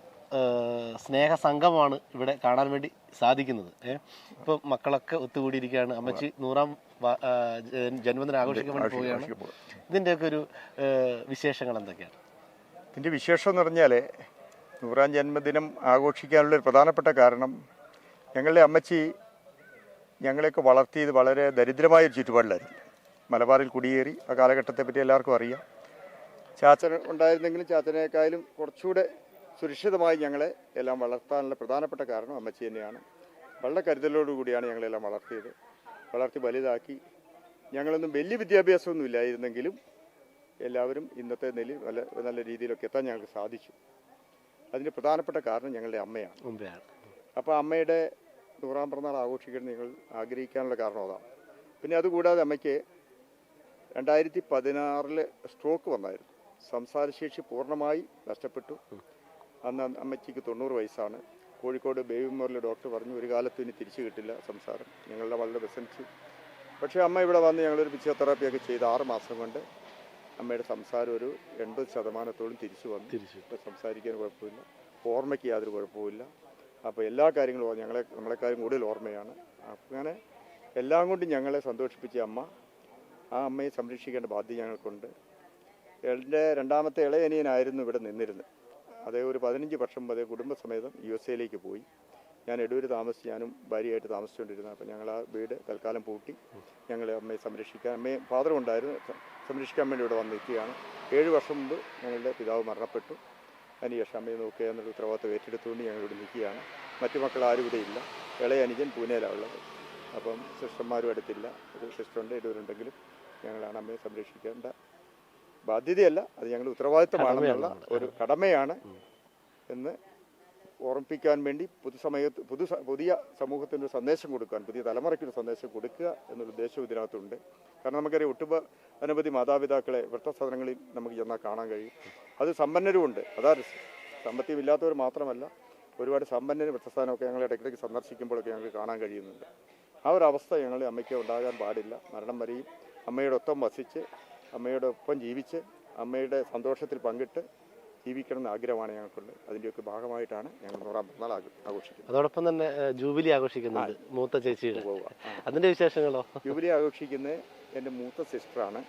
സ്നേഹ സംഗമമാണ് ഇവിടെ കാണാൻ വേണ്ടി സാധിക്കുന്നത്. ഇപ്പോൾ മക്കളൊക്കെ ഒത്തുകൂടിയിരിക്കുകയാണ്. അമ്മച്ചി 100ാം ജന്മദിനം ആഘോഷിക്കാൻ വേണ്ടി പോവുകയാണ്. ഇതിൻ്റെയൊക്കെ ഒരു വിശേഷങ്ങൾ എന്തൊക്കെയാണ്? ഇതിൻ്റെ വിശേഷം എന്ന് പറഞ്ഞാൽ, 100ാം ജന്മദിനം ആഘോഷിക്കാനുള്ളൊരു പ്രധാനപ്പെട്ട കാരണം, ഞങ്ങളുടെ അമ്മച്ചി ഞങ്ങളെയൊക്കെ വളർത്തിയത് വളരെ ദരിദ്രമായ ഒരു ചുറ്റുപാടിലായിരുന്നു. മലബാറിൽ കുടിയേറി. ആ കാലഘട്ടത്തെ പറ്റി എല്ലാവർക്കും അറിയാം. ചാച്ചൻ ഉണ്ടായിരുന്നെങ്കിലും ചാച്ചനേക്കാളും കുറച്ചുകൂടെ സുരക്ഷിതമായി ഞങ്ങളെ എല്ലാം വളർത്താനുള്ള പ്രധാനപ്പെട്ട കാരണം അമ്മച്ചി തന്നെയാണ്. വളരെ കരുതലോടുകൂടിയാണ് ഞങ്ങളെല്ലാം വളർത്തി വലുതാക്കി. ഞങ്ങളൊന്നും വലിയ വിദ്യാഭ്യാസമൊന്നും ഇല്ലായിരുന്നെങ്കിലും എല്ലാവരും ഇന്നത്തെ നിലയിൽ നല്ല രീതിയിലൊക്കെ എത്താൻ ഞങ്ങൾക്ക് സാധിച്ചു. അതിന് പ്രധാനപ്പെട്ട കാരണം ഞങ്ങളുടെ അമ്മയാണ്. അപ്പോൾ അമ്മയുടെ 100ാം പിറന്നാൾ ആഘോഷിക്കാൻ നിങ്ങൾ ആഗ്രഹിക്കാനുള്ള കാരണം അതാണ്. പിന്നെ അതുകൂടാതെ അമ്മയ്ക്ക് 2016 സ്ട്രോക്ക് വന്നായിരുന്നു. സംസാരശേഷി പൂർണ്ണമായി നഷ്ടപ്പെട്ടു. അന്ന് അമ്മച്ചിക്ക് 90 വയസ്സാണ്. കോഴിക്കോട് ബേബി മെമ്മോറിയൽ ഡോക്ടർ പറഞ്ഞു, ഒരു കാലത്തും ഇനി തിരിച്ചു കിട്ടില്ല സംസാരം. ഞങ്ങളുടെ വളരെ വിഷമിച്ചു. പക്ഷേ അമ്മ ഇവിടെ വന്ന് ഞങ്ങളൊരു ഫിസിയോതെറാപ്പിയൊക്കെ ചെയ്ത് 6 മാസം കൊണ്ട് അമ്മയുടെ സംസാരം ഒരു 80% തിരിച്ചു വന്നു. ഇപ്പോൾ സംസാരിക്കാൻ കുഴപ്പമില്ല, ഓർമ്മയ്ക്ക് യാതൊരു കുഴപ്പമില്ല. അപ്പോൾ എല്ലാ കാര്യങ്ങളും നമ്മളെക്കാരും കൂടുതൽ ഓർമ്മയാണ്. അങ്ങനെ എല്ലാം കൊണ്ടും ഞങ്ങളെ സന്തോഷിപ്പിച്ച അമ്മ, ആ അമ്മയെ സംരക്ഷിക്കേണ്ട ബാധ്യത ഞങ്ങൾക്കുണ്ട്. എൻ്റെ 2ാമത്തെ ഇളയനിയനായിരുന്നു ഇവിടെ നിന്നിരുന്നത്. അതേ ഒരു 15 വർഷം അതേ കുടുംബസമേതം USA പോയി. ഞാൻ എടൂര് ഞാനും ഭാര്യയായിട്ട് താമസിച്ചുകൊണ്ടിരുന്നത്. അപ്പോൾ ഞങ്ങൾ ആ വീട് തൽക്കാലം പൂട്ടി ഞങ്ങളെ അമ്മയെ സംരക്ഷിക്കാൻ, അമ്മയെ ഫാദറും ഉണ്ടായിരുന്നു, സംരക്ഷിക്കാൻ വേണ്ടി ഇവിടെ വന്നിരിക്കുകയാണ്. 7 വർഷം മുമ്പ് ഞങ്ങളുടെ പിതാവ് മരണപ്പെട്ടു. അതിനുശേഷം അമ്മയെ നോക്കുക എന്നുള്ള ഉത്തരവാദിത്വം ഏറ്റെടുത്തുകൊണ്ട് ഞങ്ങളിവിടെ നിൽക്കുകയാണ്. മറ്റു മക്കൾ ആരും ഇവിടെ ഇല്ല. ഇളയ അനുജൻ പൂനെയിലാണ് ഉള്ളത്. അപ്പം സിസ്റ്റർമാരും അടുത്തില്ല. ഒരു സിസ്റ്ററുണ്ട്, ഇടവരുണ്ടെങ്കിലും ഞങ്ങളാണ് അമ്മയെ സംരക്ഷിക്കേണ്ട ബാധ്യതയല്ല, അത് ഞങ്ങളുടെ ഉത്തരവാദിത്തമാണെന്നുള്ള ഒരു കടമയാണ് എന്ന് ഓർമ്മിപ്പിക്കാൻ വേണ്ടി പുതിയ സമൂഹത്തിനൊരു സന്ദേശം കൊടുക്കാൻ, പുതിയ തലമുറയ്ക്കൊരു സന്ദേശം കൊടുക്കുക എന്നൊരു ഉദ്ദേശം ഇതിനകത്തുണ്ട്. കാരണം നമുക്കറിയാം, അനവധി മാതാപിതാക്കളെ വൃദ്ധസദനങ്ങളിൽ നമുക്ക് ചെന്നാൽ കാണാൻ കഴിയും. അത് സമ്പന്നരുമുണ്ട്, അതാ സാമ്പത്തികമില്ലാത്തവർ മാത്രമല്ല, ഒരുപാട് സമ്പന്നരും വൃദ്ധസദനമൊക്കെ ഞങ്ങൾ ഇടയ്ക്കിടയ്ക്ക് സന്ദർശിക്കുമ്പോഴൊക്കെ ഞങ്ങൾക്ക് കാണാൻ കഴിയുന്നുണ്ട്. ആ ഒരു അവസ്ഥ ഞങ്ങളുടെ അമ്മയ്ക്ക് ഉണ്ടാകാൻ പാടില്ല. മരണം വരെയും അമ്മയോടൊപ്പം വസിച്ച്, അമ്മയോടൊപ്പം ജീവിച്ച്, അമ്മയുടെ സന്തോഷത്തിൽ പങ്കിട്ട് ജീവിക്കണം എന്ന ആഗ്രഹമാണ് ഞങ്ങൾക്കുള്ളത്. അതിൻ്റെയൊക്കെ ഭാഗമായിട്ടാണ് ഞങ്ങൾ 100-ാം പിറന്നാൾ ആഘോഷിക്കുന്നത്. അതോടൊപ്പം തന്നെ ജൂബിലി ആഘോഷിക്കുന്നുണ്ട് മൂത്ത ചേച്ചിയുടെ. അതിന്റെ വിശേഷങ്ങളോ? ജൂബിലി ആഘോഷിക്കുന്നത് എൻ്റെ മൂത്ത സിസ്റ്ററാണ്.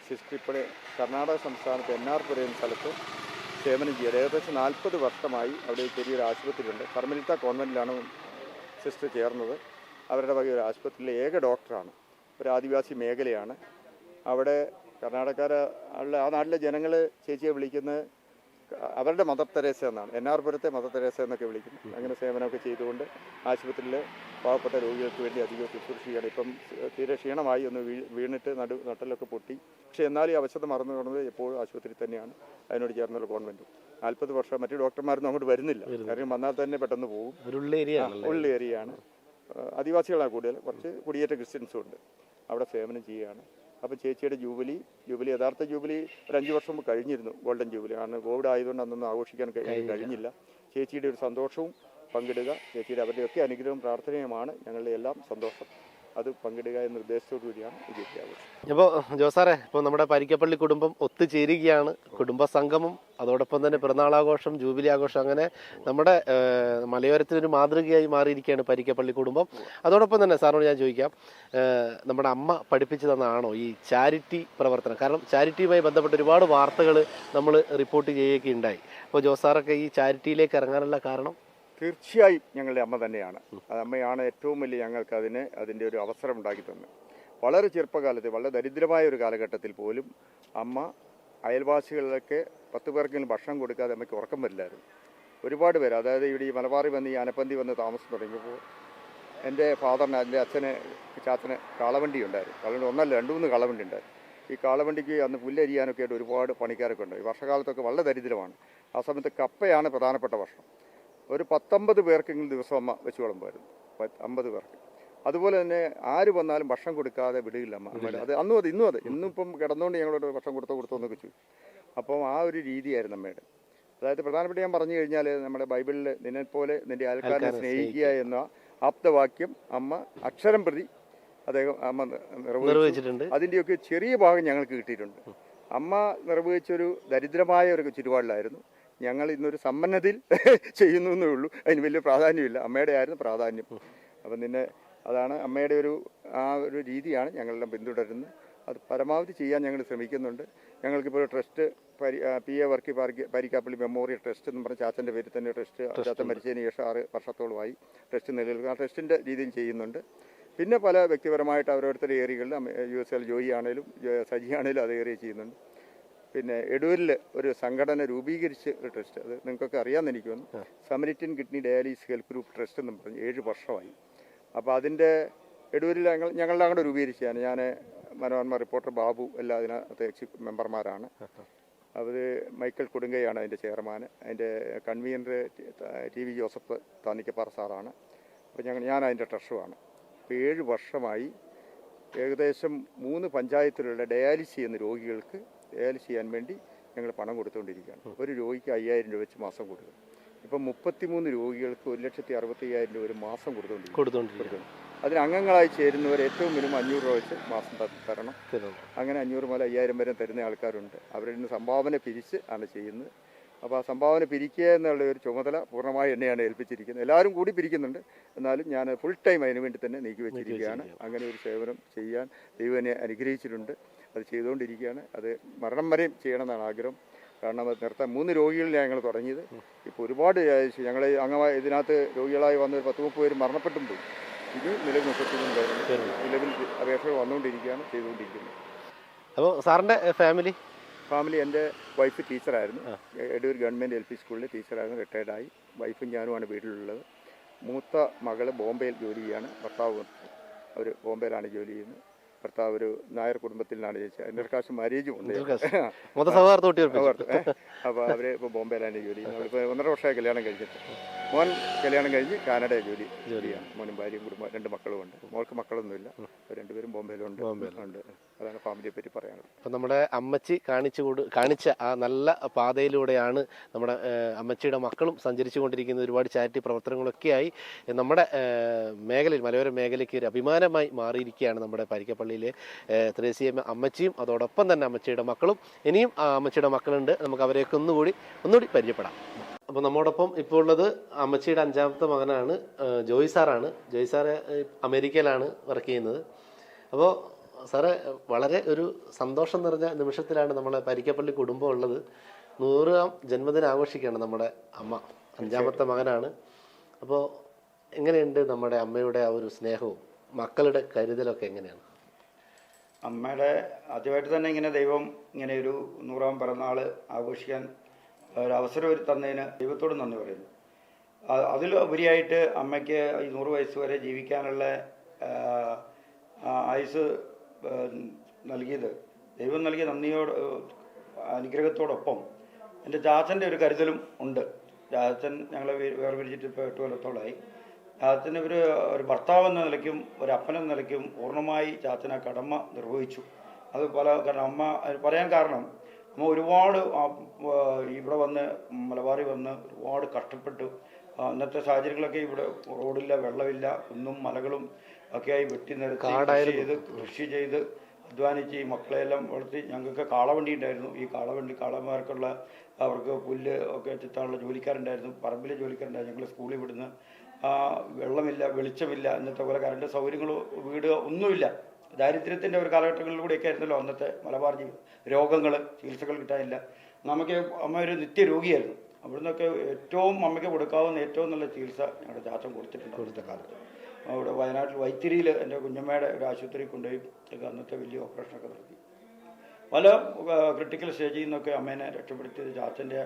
സിസ്റ്റർ ഇപ്പോൾ കർണാടക സംസ്ഥാനത്ത് NR-പുരം എന്ന സ്ഥലത്ത് സേവനം ചെയ്യുക. ഏകദേശം 40 വർഷമായി അവിടെ ചെറിയൊരു ആശുപത്രിയുണ്ട്. കർമ്മലിത്ത കോൺവെൻറ്റിലാണ് സിസ്റ്റർ ചേർന്നത്. അവരുടെ വക ഒരു ആശുപത്രിയിലെ ഏക ഡോക്ടറാണ്. ഒരു ആദിവാസി മേഖലയാണ്. അവിടെ ആ നാട്ടിലെ ജനങ്ങൾ ചേച്ചിയെ വിളിക്കുന്നത് അവരുടെ മദർ തെരേസ എന്നാണ്. NR-പുരത്തെ മദർ തെരേസ എന്നൊക്കെ വിളിക്കുന്നു. അങ്ങനെ സേവനമൊക്കെ ചെയ്തുകൊണ്ട് ആശുപത്രിയിലെ പാവപ്പെട്ട രോഗികൾക്ക് വേണ്ടി അധികം ശുശ്രൂഷിക്കുകയാണ്. ഇപ്പം തീരെ ക്ഷീണമായി ഒന്ന് വീണിട്ട് നട്ടലൊക്കെ പൊട്ടി. പക്ഷേ എന്നാലും ഈ അവശത മറന്നു കിടന്നത് എപ്പോഴും ആശുപത്രി തന്നെയാണ്. അതിനോട് ചേർന്നുള്ള കോൺവെൻറ്റും. 40 വർഷം മറ്റു ഡോക്ടർമാരൊന്നും അങ്ങോട്ട് വരുന്നില്ല. കാരണം വന്നാൽ തന്നെ പെട്ടെന്ന് പോകും. ഉള്ള ഏരിയയാണ്. ആദിവാസികളാണ് കൂടുതൽ. കുറച്ച് കുടിയേറ്റ ക്രിസ്ത്യൻസും ഉണ്ട്. അവിടെ സേവനം ചെയ്യുകയാണ്. അപ്പോൾ ചേച്ചിയുടെ ജൂബിലി യഥാർത്ഥ ജൂബിലി ഒരു 5 വർഷം മുമ്പ് കഴിഞ്ഞിരുന്നു, ഗോൾഡൻ ജൂബിലി. കാരണം കോവിഡ് ആയതുകൊണ്ട് അന്നൊന്നും ആഘോഷിക്കാൻ കഴിഞ്ഞില്ല. ചേച്ചിയുടെ ഒരു സന്തോഷവും പങ്കിടുക, ചേച്ചിയുടെ അവരുടെയൊക്കെ അനുഗ്രഹവും പ്രാർത്ഥനയുമാണ് ഞങ്ങളുടെ എല്ലാം സന്തോഷം. അത് പങ്കിടുക എന്ന ഉദ്ദേശത്തോടു കൂടിയാണ് ഈ ആഘോഷം. ഇപ്പോൾ ജോസാറെ, ഇപ്പോൾ നമ്മുടെ പരിക്കപ്പള്ളി കുടുംബം ഒത്തുചേരുകയാണ്. കുടുംബ സംഗമം, അതോടൊപ്പം തന്നെ പിറന്നാളാഘോഷം, ജൂബിലി ആഘോഷം, അങ്ങനെ നമ്മുടെ മലയോരത്തിനൊരു മാതൃകയായി മാറിയിരിക്കുകയാണ് പരിക്കപ്പള്ളി കുടുംബം. അതോടൊപ്പം തന്നെ സാറിനോട് ഞാൻ ചോദിക്കാം, നമ്മുടെ അമ്മ പഠിപ്പിച്ചു തന്നതാണോ ഈ ചാരിറ്റി പ്രവർത്തനം? കാരണം ചാരിറ്റിയുമായി ബന്ധപ്പെട്ട ഒരുപാട് വാർത്തകൾ നമ്മൾ റിപ്പോർട്ട് ചെയ്യുകയൊക്കെ ഉണ്ടായി. അപ്പോൾ ജോസാറൊക്കെ ഈ ചാരിറ്റിയിലേക്ക് ഇറങ്ങാനുള്ള കാരണം? തീർച്ചയായും ഞങ്ങളുടെ അമ്മ തന്നെയാണ്. അമ്മയാണ് ഏറ്റവും വലിയ ഞങ്ങൾക്ക് അതിൻ്റെ ഒരു അവസരം ഉണ്ടാക്കി തന്നത്. വളരെ ചെറുപ്പകാലത്ത്, വളരെ ദരിദ്രമായ ഒരു കാലഘട്ടത്തിൽ പോലും അമ്മ അയൽവാസികളിലൊക്കെ 10 പേർക്കെങ്കിലും ഭക്ഷണം കൊടുക്കാതെ അമ്മയ്ക്ക് ഉറക്കം വരില്ലായിരുന്നു. ഒരുപാട് പേര്, അതായത് ഇവിടെ ഈ മലബാറിൽ വന്ന് ഈ ആനപ്പന്തി വന്ന് താമസം തുടങ്ങിയപ്പോൾ എൻ്റെ ഫാദറിന്, എൻ്റെ ചാച്ചന് കാളവണ്ടി ഉണ്ടായിരുന്നു. കാളവണ്ടി ഒന്നല്ല 2-3 കാളവണ്ടി ഉണ്ടായിരുന്നു. ഈ കാളവണ്ടിക്ക് അന്ന് പുല്ലരിയാനൊക്കെ ആയിട്ട് ഒരുപാട് പണിക്കാരൊക്കെ ഉണ്ട്. ഈ വർഷകാലത്തൊക്കെ വളരെ ദരിദ്രമാണ്. ആ സമയത്ത് കപ്പയാണ് പ്രധാനപ്പെട്ട ഭക്ഷണം. ഒരു 19 പേർക്കെങ്കിലും ദിവസം അമ്മ വെച്ച് വിളമ്പായിരുന്നു. 50 പേർക്ക്. അതുപോലെ തന്നെ ആര് വന്നാലും ഭക്ഷണം കൊടുക്കാതെ വിടുകയില്ല അമ്മ. അത് ഇന്നിപ്പം കിടന്നുകൊണ്ട് ഞങ്ങളോട് ഭക്ഷണം കൊടുത്തോ എന്നൊക്കെ ചോദിച്ചു. അപ്പം ആ ഒരു രീതിയായിരുന്നു അമ്മയുടെ. അതായത് പ്രധാനപ്പെട്ട ഞാൻ പറഞ്ഞു കഴിഞ്ഞാൽ, നമ്മുടെ ബൈബിളിൽ നിന്നെപ്പോലെ നിന്റെ അയൽക്കാരനെ സ്നേഹിക്കുക എന്ന ആപ്തവാക്യം അമ്മ അക്ഷരം പ്രതി അമ്മ നിർവഹിച്ചിട്ടുണ്ട്. അതിൻ്റെയൊക്കെ ചെറിയ ഭാഗം ഞങ്ങൾക്ക് കിട്ടിയിട്ടുണ്ട്. അമ്മ നിർവഹിച്ചൊരു ദരിദ്രമായ ഒരു ചുറ്റുപാടിലായിരുന്നു. ഞങ്ങൾ ഇന്നൊരു സമ്പന്നതയിൽ ചെയ്യുന്നു എന്നേ ഉള്ളൂ. അതിന് വലിയ പ്രാധാന്യമില്ല. അമ്മയുടെ ആയിരുന്നു പ്രാധാന്യം. അപ്പം അതാണ് അമ്മയുടെ ആ ഒരു രീതിയാണ് ഞങ്ങളെല്ലാം പിന്തുടരുന്നത്. അത് പരമാവധി ചെയ്യാൻ ഞങ്ങൾ ശ്രമിക്കുന്നുണ്ട്. ഞങ്ങൾക്കിപ്പോൾ ഒരു trust PA Varkey Parikkappally memorial trust എന്ന് പറഞ്ഞ ചാച്ചൻ്റെ പേരിൽ തന്നെ ട്രസ്റ്റ്, ചാച്ചൻ മരിച്ചതിന് ശേഷം 6 വർഷത്തോളമായി ട്രസ്റ്റ് നിലനിൽക്കുക. ആ ട്രസ്റ്റിൻ്റെ രീതിയിൽ ചെയ്യുന്നുണ്ട്. പിന്നെ പല വ്യക്തിപരമായിട്ട് അവരോരുത്തരുടെ ഏരിയകളിൽ USL ജോയി ആണേലും സജി ആണേലും അത് ഏരിയ ചെയ്യുന്നുണ്ട്. പിന്നെ എടൂരിൽ ഒരു സംഘടന രൂപീകരിച്ച് ഒരു ട്രസ്റ്റ്, അത് നിങ്ങൾക്കൊക്കെ അറിയാമെന്ന് എനിക്ക് തോന്നുന്നു, Samaritan kidney dialysis health group trust എന്ന് പറഞ്ഞ് 7 വർഷമായി. അപ്പോൾ അതിൻ്റെ എടൂരിൽ ഞങ്ങളുടെ അങ്ങോട്ട് രൂപീകരിച്ചാണ്. ഞാൻ, മനോരമ റിപ്പോർട്ടർ ബാബു എല്ലാം അതിനകത്ത് എക്സിക്യൂട്ടീവ് മെമ്പർമാരാണ്. അവർ മൈക്കിൾ കൊടുങ്കയാണ് അതിൻ്റെ ചെയർമാൻ. അതിൻ്റെ കൺവീനർ TV ജോസഫ് താന്നിക്കപ്പാറ സാറാണ്. അപ്പോൾ ഞാൻ അതിൻ്റെ ട്രഷറുമാണ്. ഇപ്പോൾ 7 വർഷമായി ഏകദേശം 3 പഞ്ചായത്തിലുള്ള ഡയാലിസിസ് ചെയ്യുന്ന രോഗികൾക്ക് ഡയാലിസിസ് ചെയ്യാൻ വേണ്ടി ഞങ്ങൾ പണം കൊടുത്തുകൊണ്ടിരിക്കുകയാണ്. ഒരു രോഗിക്ക് 5000 രൂപ വെച്ച് മാസം കൊടുക്കും. ഇപ്പം 33 രോഗികൾക്ക് 1,65,000 രൂപ ഒരു മാസം കൊടുത്തുകൊണ്ടിരിക്കുന്നു. അതിന് അംഗങ്ങളായി ചേരുന്നവർ ഏറ്റവും മിനിമം 500 രൂപ വെച്ച് മാസം തരണം. അങ്ങനെ 500 മുതൽ 5000 വരെ തരുന്ന ആൾക്കാരുണ്ട്. അവരിൽ നിന്ന് സംഭാവന പിരിച്ച് ആണ് ചെയ്യുന്നത്. അപ്പോൾ ആ സംഭാവന പിരിക്കുക എന്നുള്ള ഒരു ചുമതല പൂർണ്ണമായി എന്നെയാണ് ഏൽപ്പിച്ചിരിക്കുന്നത്. എല്ലാവരും കൂടി പിരിക്കുന്നുണ്ട്, എന്നാലും ഞാൻ ഫുൾ ടൈം അതിന് വേണ്ടി തന്നെ നീക്കി വെച്ചിരിക്കുകയാണ്. അങ്ങനെ ഒരു സേവനം ചെയ്യാൻ ദൈവം എന്നെ അനുഗ്രഹിച്ചിട്ടുണ്ട്. അത് ചെയ്തുകൊണ്ടിരിക്കുകയാണ്. അത് മരണം വരെയും ചെയ്യണമെന്നാണ് ആഗ്രഹം. കാരണം അത് നിർത്താൻ 3 രോഗികളിലാണ് ഞങ്ങൾ തുടങ്ങിയത്. ഇപ്പോൾ ഒരുപാട് ഞങ്ങൾ അംഗമായി ഇതിനകത്ത് രോഗികളായി വന്ന 10-30 പേര് മരണപ്പെട്ടും പോയി. ഇത് നിലവിൽ 33 നിലവിൽ അപേക്ഷകൾ വന്നുകൊണ്ടിരിക്കുകയാണ്, ചെയ്തുകൊണ്ടിരിക്കുന്നത്. അപ്പോൾ സാറിൻ്റെ ഫാമിലി എൻ്റെ വൈഫ് ടീച്ചറായിരുന്നു. എടൂർ ഗവൺമെൻറ് LP സ്കൂളിൽ ടീച്ചറായിരുന്നു. റിട്ടയർഡായി. വൈഫും ഞാനുമാണ് വീട്ടിലുള്ളത്. മൂത്ത മകൾ ബോംബെയിൽ ജോലി ചെയ്യാണ്. ഭർത്താവ് അവർ ബോംബെയിലാണ് ജോലി ചെയ്യുന്നത്. ഭർത്താവ് ഒരു നായർ കുടുംബത്തിൽ നിന്നാണ് ചോദിച്ചത്. ഇന്റർകാസ്റ്റ് മാരേജും ഉണ്ട്. അപ്പോൾ അവർ ഇപ്പോൾ ബോംബെയിലാണ് ജോലി ചെയ്യുന്നത്. അവരിപ്പോൾ 1.5 വർഷമായി കല്യാണം കഴിഞ്ഞിട്ട്. മോൻ കല്യാണം കഴിഞ്ഞ് കാനഡയിൽ ജോലി ചെയ്യാണ്. മോനും ഭാര്യയും കുടുംബം 2 മക്കളും ഉണ്ട്. മോൾക്ക് മക്കളൊന്നുമില്ല. അവർ രണ്ടുപേരും ബോംബെയിലുണ്ട്. അതാണ് ഫാമിലിയെ പറ്റി പറയാനുള്ളത്. അപ്പം നമ്മുടെ അമ്മച്ചി കാണിച്ച ആ നല്ല പാതയിലൂടെയാണ് നമ്മുടെ അമ്മച്ചിയുടെ മക്കളും സഞ്ചരിച്ചു കൊണ്ടിരിക്കുന്ന ഒരുപാട് ചാരിറ്റി പ്രവർത്തനങ്ങളൊക്കെയായി നമ്മുടെ മേഖലയിൽ, മലയോര മേഖലയ്ക്ക് ഒരു അഭിമാനമായി മാറിയിരിക്കുകയാണ് നമ്മുടെ പരിക്കപ്പള്ളിയിലെ ത്രേസ്യമ്മ അമ്മച്ചിയും അതോടൊപ്പം തന്നെ അമ്മച്ചിയുടെ മക്കളും. ഇനിയും അമ്മച്ചിയുടെ മക്കളുണ്ട്. നമുക്ക് അവരെയൊക്കെ ഒന്നുകൂടി പരിചയപ്പെടാം. അപ്പോൾ നമ്മോടൊപ്പം ഇപ്പോൾ ഉള്ളത് അമ്മച്ചിയുടെ 5ാമത്തെ മകനാണ് ജോയ് സാറാണ്. ജോയ് സാറ് അമേരിക്കയിലാണ് വർക്ക് ചെയ്യുന്നത്. അപ്പോൾ സാറ് വളരെ ഒരു സന്തോഷം നിറഞ്ഞ നിമിഷത്തിലാണ് നമ്മളെ പരിക്കപ്പള്ളി കുടുംബം ഉള്ളത്. 100ാം ജന്മദിനം ആഘോഷിക്കുകയാണ് നമ്മുടെ അമ്മ. 5ാമത്തെ മകനാണ്. അപ്പോൾ എങ്ങനെയുണ്ട് നമ്മുടെ അമ്മയുടെ ആ ഒരു സ്നേഹവും മക്കളുടെ കരുതലൊക്കെ എങ്ങനെയാണ്? അമ്മയുടെ ആദ്യമായിട്ട് തന്നെ ഇങ്ങനെ ദൈവം ഇങ്ങനെ ഒരു 100ാം പിറന്നാൾ ആഘോഷിക്കാൻ ഒരവസരം തന്നതിന് ദൈവത്തോട് നന്ദി പറയുന്നു. അതിലുപരിയായിട്ട് അമ്മയ്ക്ക് ഈ 100 വയസ്സ് വരെ ജീവിക്കാനുള്ള ആയുസ് നൽകിയത് ദൈവം നൽകിയ അനുഗ്രഹത്തോടൊപ്പം എൻ്റെ ചാച്ചൻ്റെ ഒരു കരുതലും ഉണ്ട്. ചാച്ചൻ ഞങ്ങളെ വേർപിരിച്ചിട്ട് ഇപ്പോൾ 8 കൊല്ലത്തോളമായി. ചാച്ചന് ഒരു ഭർത്താവ് എന്ന നിലയ്ക്കും ഒരു അപ്പനെന്ന നിലയ്ക്കും പൂർണ്ണമായി ചാച്ചൻ ആ കടമ നിർവഹിച്ചു. അത് കാരണം അമ്മ പറയാൻ കാരണം അമ്മ ഒരുപാട് ഇവിടെ വന്ന് മലബാറിൽ വന്ന് ഒരുപാട് കഷ്ടപ്പെട്ടു. അന്നത്തെ സാഹചര്യങ്ങളൊക്കെ ഇവിടെ റോഡില്ല, വെള്ളമില്ല, കുന്നും മലകളും ഒക്കെയായി വെട്ടി നിരത്തി കൃഷി ചെയ്ത് അധ്വാനിച്ച് ഈ മക്കളെല്ലാം വളർത്തി. ഞങ്ങൾക്ക് കാളവണ്ടി ഉണ്ടായിരുന്നു. ഈ കാളമാർക്കുള്ള അവർക്ക് പുല്ല് ഒക്കെ ചെത്താനുള്ള ജോലിക്കാരുണ്ടായിരുന്നു. പറമ്പിലെ ജോലിക്കാരുണ്ടായിരുന്നു. ഞങ്ങൾ സ്കൂളിൽ വിടുന്ന് വെള്ളമില്ല, വെളിച്ചമില്ല, ഇന്നത്തെ പോലെ കറണ്ട് സൗകര്യങ്ങളോ വീട് ഒന്നുമില്ല. ദാരിദ്ര്യത്തിൻ്റെ ഒരു കാലഘട്ടങ്ങളിലൂടെയൊക്കെ ആയിരുന്നല്ലോ അന്നത്തെ മലബാർ രോഗങ്ങൾ, ചികിത്സകൾ കിട്ടാനില്ല. നമുക്ക് അമ്മ ഒരു നിത്യരോഗിയായിരുന്നു. അവിടുന്നൊക്കെ ഏറ്റവും അമ്മയ്ക്ക് കൊടുക്കാവുന്ന ഏറ്റവും നല്ല ചികിത്സ ഞങ്ങളുടെ ചാച്ചൻ കൊടുത്തിട്ടുണ്ട് അവിടുത്തെ കാലത്ത്. അവിടെ വയനാട്ടിൽ വൈത്തിരിയിൽ എൻ്റെ കുഞ്ഞമ്മയുടെ ഒരു ആശുപത്രി കൊണ്ടുപോയി അന്നത്തെ വലിയ ഓപ്പറേഷനൊക്കെ നടത്തി. പല ക്രിട്ടിക്കൽ സ്റ്റേജിൽ നിന്നൊക്കെ അമ്മേനെ രക്ഷപ്പെടുത്തിയത് ചാച്ചൻ്റെ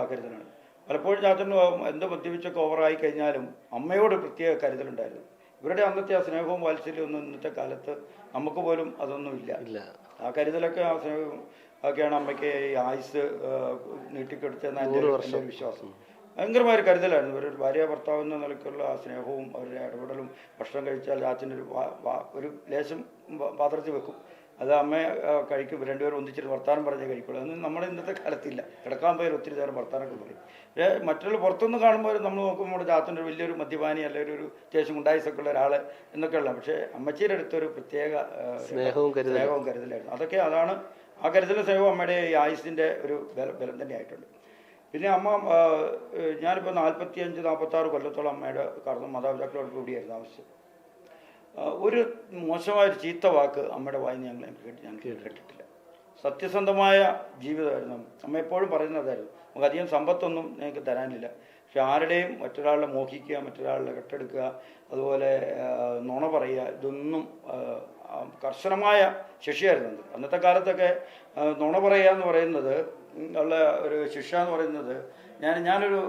കരുതലാണ്. പലപ്പോഴും ചാച്ചൻ എന്ത് മദ്യപിച്ചൊക്കെ ഓവറായി കഴിഞ്ഞാലും അമ്മയോട് പ്രത്യേക കരുതലുണ്ടായിരുന്നു. ഇവരുടെ അന്നത്തെ ആ സ്നേഹവും വാത്സല്യവും ഒന്നും ഇന്നത്തെ കാലത്ത് നമുക്ക് പോലും അതൊന്നുമില്ല. ആ കരുതലൊക്കെ ആ സ്നേഹവും ഒക്കെയാണ് അമ്മയ്ക്ക് ഈ ആയുസ് നീട്ടിക്കെടുത്തതെന്ന് എൻ്റെ വിശ്വാസം. ഭയങ്കരമായ ഒരു കരുതലായിരുന്നു. ഇവരൊരു ഭാര്യ ഭർത്താവ് എന്ന നിലയ്ക്കുള്ള ആ സ്നേഹവും അവരുടെ ഇടപെടലും. ഭക്ഷണം കഴിച്ചാൽ ചാച്ചൻ്റെ ഒരു ലേശം പാത്രത്തിൽ വെക്കും, അത് അമ്മ കഴിക്കും. രണ്ടുപേരും ഒന്നിച്ചിട്ട് വർത്താനം പറഞ്ഞേ കഴിക്കുള്ളൂ. അതൊന്നും നമ്മുടെ ഇന്നത്തെ കാലത്തില്ല. കിടക്കാൻ പോയാൽ ഒത്തിരി നേരം വർത്താനമൊക്കെ പറയും. പക്ഷേ മറ്റുള്ള പുറത്തുനിന്ന് കാണുമ്പോൾ നമ്മൾ നോക്കുമ്പോൾ ചാത്തൻ്റെ വലിയൊരു മദ്യപാനി അല്ലെങ്കിൽ ഒരു അത്യാവശ്യം ഉണ്ടായിസൊക്കെ ഉള്ള ഒരാൾ എന്നൊക്കെയുള്ള. പക്ഷേ അമ്മച്ചിയുടെ അടുത്തൊരു പ്രത്യേക സ്നേഹവും കരുതലായിരുന്നു. അതാണ് ആ കരുതലും സ്നേഹവും അമ്മയുടെ ഈ ആയുസിൻ്റെ ഒരു ബലം തന്നെയായിട്ടുണ്ട്. പിന്നെ അമ്മ ഞാനിപ്പോൾ 45-46 കൊല്ലത്തോളം അമ്മയുടെ കാരണം മാതാപിതാക്കളോട് കൂടിയായിരുന്നു ആവശ്യം. ഒരു മോശമായൊരു ചീത്ത വാക്ക് അമ്മയുടെ വായിന്ന് ഞങ്ങൾ കേട്ടിട്ടില്ല. സത്യസന്ധമായ ജീവിതമായിരുന്നു. അമ്മ എപ്പോഴും പറയുന്നതായിരുന്നു, നമുക്ക് അധികം സമ്പത്തൊന്നും ഞങ്ങൾക്ക് തരാനില്ല, പക്ഷെ ആരുടെയും മറ്റൊരാളെ മോഹിക്കുക, മറ്റൊരാളെ കെട്ടെടുക്കുക, അതുപോലെ നുണ പറയുക, ഇതൊന്നും കർശനമായ ശിക്ഷയായിരുന്നു. അന്നത്തെ കാലത്തൊക്കെ നുണ പറയുക എന്ന് പറയുന്നത് ഉള്ള ഒരു ശിക്ഷ എന്ന് പറയുന്നത്, ഞാനൊരു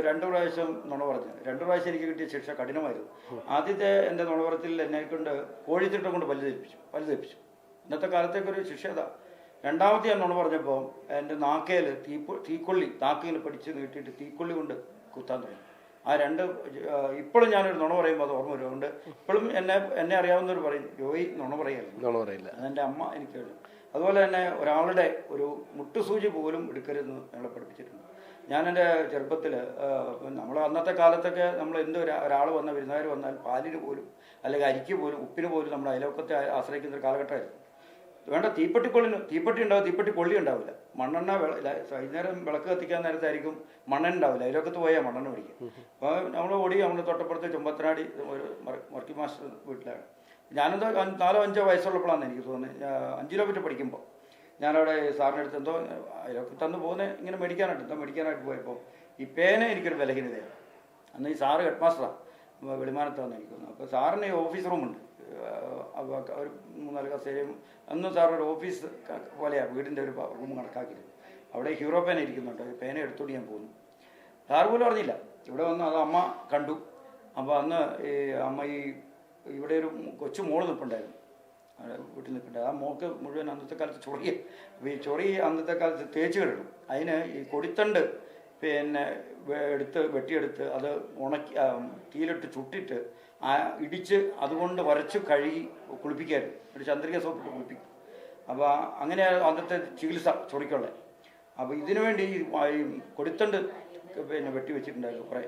2 പ്രാവശ്യം നുണ പറഞ്ഞു. 2 പ്രാവശ്യം എനിക്ക് കിട്ടിയ ശിക്ഷ കഠിനമായിരുന്നു. ആദ്യത്തെ എൻ്റെ നുണപറത്തിൽ എന്നെക്കൊണ്ട് കോഴിത്തിട്ടം കൊണ്ട് പല്ല് തെപ്പിച്ചു. ഇന്നത്തെ കാലത്തേക്കൊരു ശിക്ഷ അതാ. രണ്ടാമത്തെ ഞാൻ നുണ പറഞ്ഞപ്പോൾ എൻ്റെ നാക്കയിൽ തീക്കൊള്ളി നാക്കിൽ പഠിച്ച് നീട്ടിയിട്ട് തീക്കൊള്ളി കൊണ്ട് കുത്താൻ തുടങ്ങി. ആ ഇപ്പോഴും ഞാനൊരു നുണ പറയുമ്പോൾ അത് ഓർമ്മ വരും. അതുകൊണ്ട് ഇപ്പോഴും എന്നെ അറിയാവുന്നവർ പറയും, ജോയി നുണ പറയില്ല. അതെൻ്റെ അമ്മ എനിക്ക് എഴുതും. അതുപോലെ തന്നെ ഒരാളുടെ ഒരു മുട്ടുസൂചി പോലും എടുക്കരുതെന്ന് ഞങ്ങളെ പഠിപ്പിച്ചിട്ടുണ്ട്. ഞാൻ എൻ്റെ ചെറുപ്പത്തിൽ നമ്മൾ അന്നത്തെ കാലത്തൊക്കെ നമ്മൾ ഒരാൾ വിരുന്നുകാർ വന്നാൽ പാലിന് പോലും അല്ലെങ്കിൽ അരിക്ക് പോലും ഉപ്പിന് പോലും നമ്മൾ അയൽവക്കത്തെ ആശ്രയിക്കുന്ന ഒരു കാലഘട്ടമായിരുന്നു. വേണ്ട തീപ്പെട്ടി ഉണ്ടാവും, തീപ്പെട്ടി കൊള്ളി ഉണ്ടാവില്ല. മണ്ണെണ്ണ വൈകുന്നേരം വിളക്ക് കത്തിക്കാൻ നേരത്തായിരിക്കും മണ്ണെണ്ണ ഉണ്ടാവില്ല. അയൽവക്കത്ത് പോയാൽ മണ്ണെണ്ണ പിടിക്കും. അപ്പോൾ നമ്മൾ നമ്മുടെ തൊട്ടപ്പുറത്ത് ചുമ്പത്തനാടി ഒരു മർക്കി മാസ്റ്റർ വീട്ടിലാണ്. ഞാനെന്തോ 4-5 വയസ്സുള്ളപ്പോഴാണ് എനിക്ക് തോന്നുന്നത്. 5 കിലോമീറ്റർ പഠിക്കുമ്പോൾ ഞാനവിടെ സാറിൻ്റെ അടുത്ത് അതിലൊക്കെ തന്നു ഇങ്ങനെ മേടിക്കാനായിട്ട് പോയപ്പോൾ ഈ പേന എനിക്കൊരു ബലഹീനതയാണ്. അന്ന് ഈ സാറ് ഹെഡ് മാസ്റ്ററാണ്, വെളിമാനത്താണെന്ന് എനിക്ക് തോന്നുന്നു. അപ്പോൾ സാറിന് ഈ ഓഫീസ് റൂമുണ്ട്. ഒരു 3-4 കസേരയും അന്ന് സാറൊരു ഓഫീസ് പോലെയാണ് വീടിൻ്റെ ഒരു റൂം കണക്കാക്കിയത്. അവിടെ ഹീറോ പേന ഇരിക്കുന്നുണ്ട്. പേന എടുത്തോണ്ട് ഞാൻ പോന്നു. സാറ് പോലും അറിഞ്ഞില്ല. ഇവിടെ വന്ന് അത് അമ്മ കണ്ടു. അപ്പോൾ അന്ന് ഈ അമ്മ ഇവിടെ ഒരു കൊച്ചു മോള് നിൽപ്പുണ്ടായിരുന്നു, വീട്ടിൽ നിൽപ്പുണ്ടായി. ആ മോൾക്ക് മുഴുവൻ അന്നത്തെ കാലത്ത് ചൊറിയ. അപ്പോൾ ഈ ചൊറി അന്നത്തെ കാലത്ത് തേച്ച് കിടക്കും. അതിന് ഈ കൊടിത്തണ്ട് പിന്നെ വെട്ടിയെടുത്ത് അത് ഉണക്കി തീയിലിട്ട് ചുട്ടിട്ട് ഇടിച്ച് അതുകൊണ്ട് വരച്ച് കഴുകി കുളിപ്പിക്കായിരുന്നു. ഒരു ചന്ദ്രിക സോപ്പിട്ട് കുളിപ്പിക്കും. അപ്പോൾ അങ്ങനെ അന്നത്തെ ചികിത്സ ചൊറിക്കുള്ളത്. അപ്പോൾ ഇതിനു വേണ്ടി ഈ കൊടിത്തണ്ട് പിന്നെ വെട്ടി വെച്ചിട്ടുണ്ടായിരുന്നു കുറേ.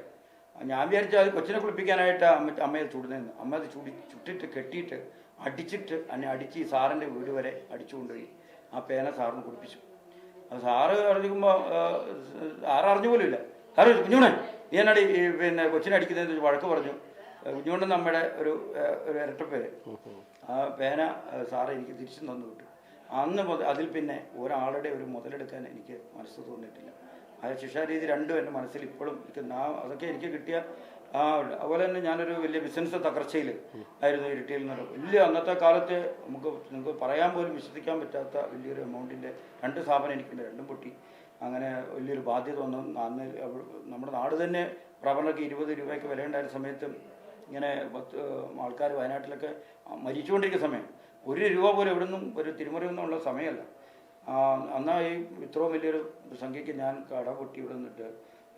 ഞാൻ വിചാരിച്ചാൽ അത് കൊച്ചിനെ കുളിപ്പിക്കാനായിട്ട് അമ്മയെ ചുടുന്നതെന്ന്. അമ്മ അത് ചുട്ടിട്ട് കെട്ടിയിട്ട് അടിച്ചിട്ട് എന്നെ അടിച്ച് ഈ സാറിൻ്റെ വീട് വരെ അടിച്ചു കൊണ്ടുപോയി ആ പേന സാറിന് കുളിപ്പിച്ചു. അത് സാറ് അറിയിക്കുമ്പോൾ സാറ് അറിഞ്ഞു പോലും ഇല്ല. സാറ് കുഞ്ഞുണ്ണൻ നീ എന്നാടി പിന്നെ കൊച്ചിനെ അടിക്കുന്നതെന്ന് വഴക്ക് പറഞ്ഞു. കുഞ്ഞുണ്ണൻ നമ്മുടെ ഒരു ഇരട്ടപ്പേര്. ആ പേന സാറ് എനിക്ക് തിരിച്ചു തന്നു വിട്ടു. അന്ന് മുതൽ അതിൽ പിന്നെ ഒരാളുടെ ഒരു മുതലെടുക്കാൻ എനിക്ക് മനസ്സ് തോന്നിയിട്ടില്ല. ആ ശിക്ഷാരീതി രണ്ടും എൻ്റെ മനസ്സിൽ ഇപ്പോഴും അതൊക്കെ എനിക്ക് കിട്ടിയ അതുപോലെ തന്നെ ഞാനൊരു വലിയ ബിസിനസ് തകർച്ചയിൽ ആയിരുന്നു ഇരിട്ടിയിൽ നിന്ന്. വലിയ അന്നത്തെ കാലത്ത് നിങ്ങൾക്ക് പറയാൻ പോലും വിശ്വസിക്കാൻ പറ്റാത്ത വലിയൊരു എമൗണ്ടിൻ്റെ 2 സ്ഥാപനം എനിക്കുണ്ട്. 2 പൊട്ടി. അങ്ങനെ വലിയൊരു ബാധ്യത വന്നു. അന്ന് നമ്മുടെ നാട് തന്നെ റബ്ബറിനൊക്കെ 20 രൂപയ്ക്ക് വിലയുണ്ടായിരുന്ന സമയത്ത് ഇങ്ങനെ ആൾക്കാർ വയനാട്ടിലൊക്കെ മരിച്ചുകൊണ്ടിരിക്കുന്ന സമയം 1 രൂപ പോലും എവിടെ നിന്നും ഒരു തിരുമുറിയൊന്നുമുള്ള സമയമല്ല. എന്നാൽ ഈ ഇത്രയും വലിയൊരു സംഖ്യയ്ക്ക് ഞാൻ കട പൊട്ടി ഇവിടെ നിന്നിട്ട്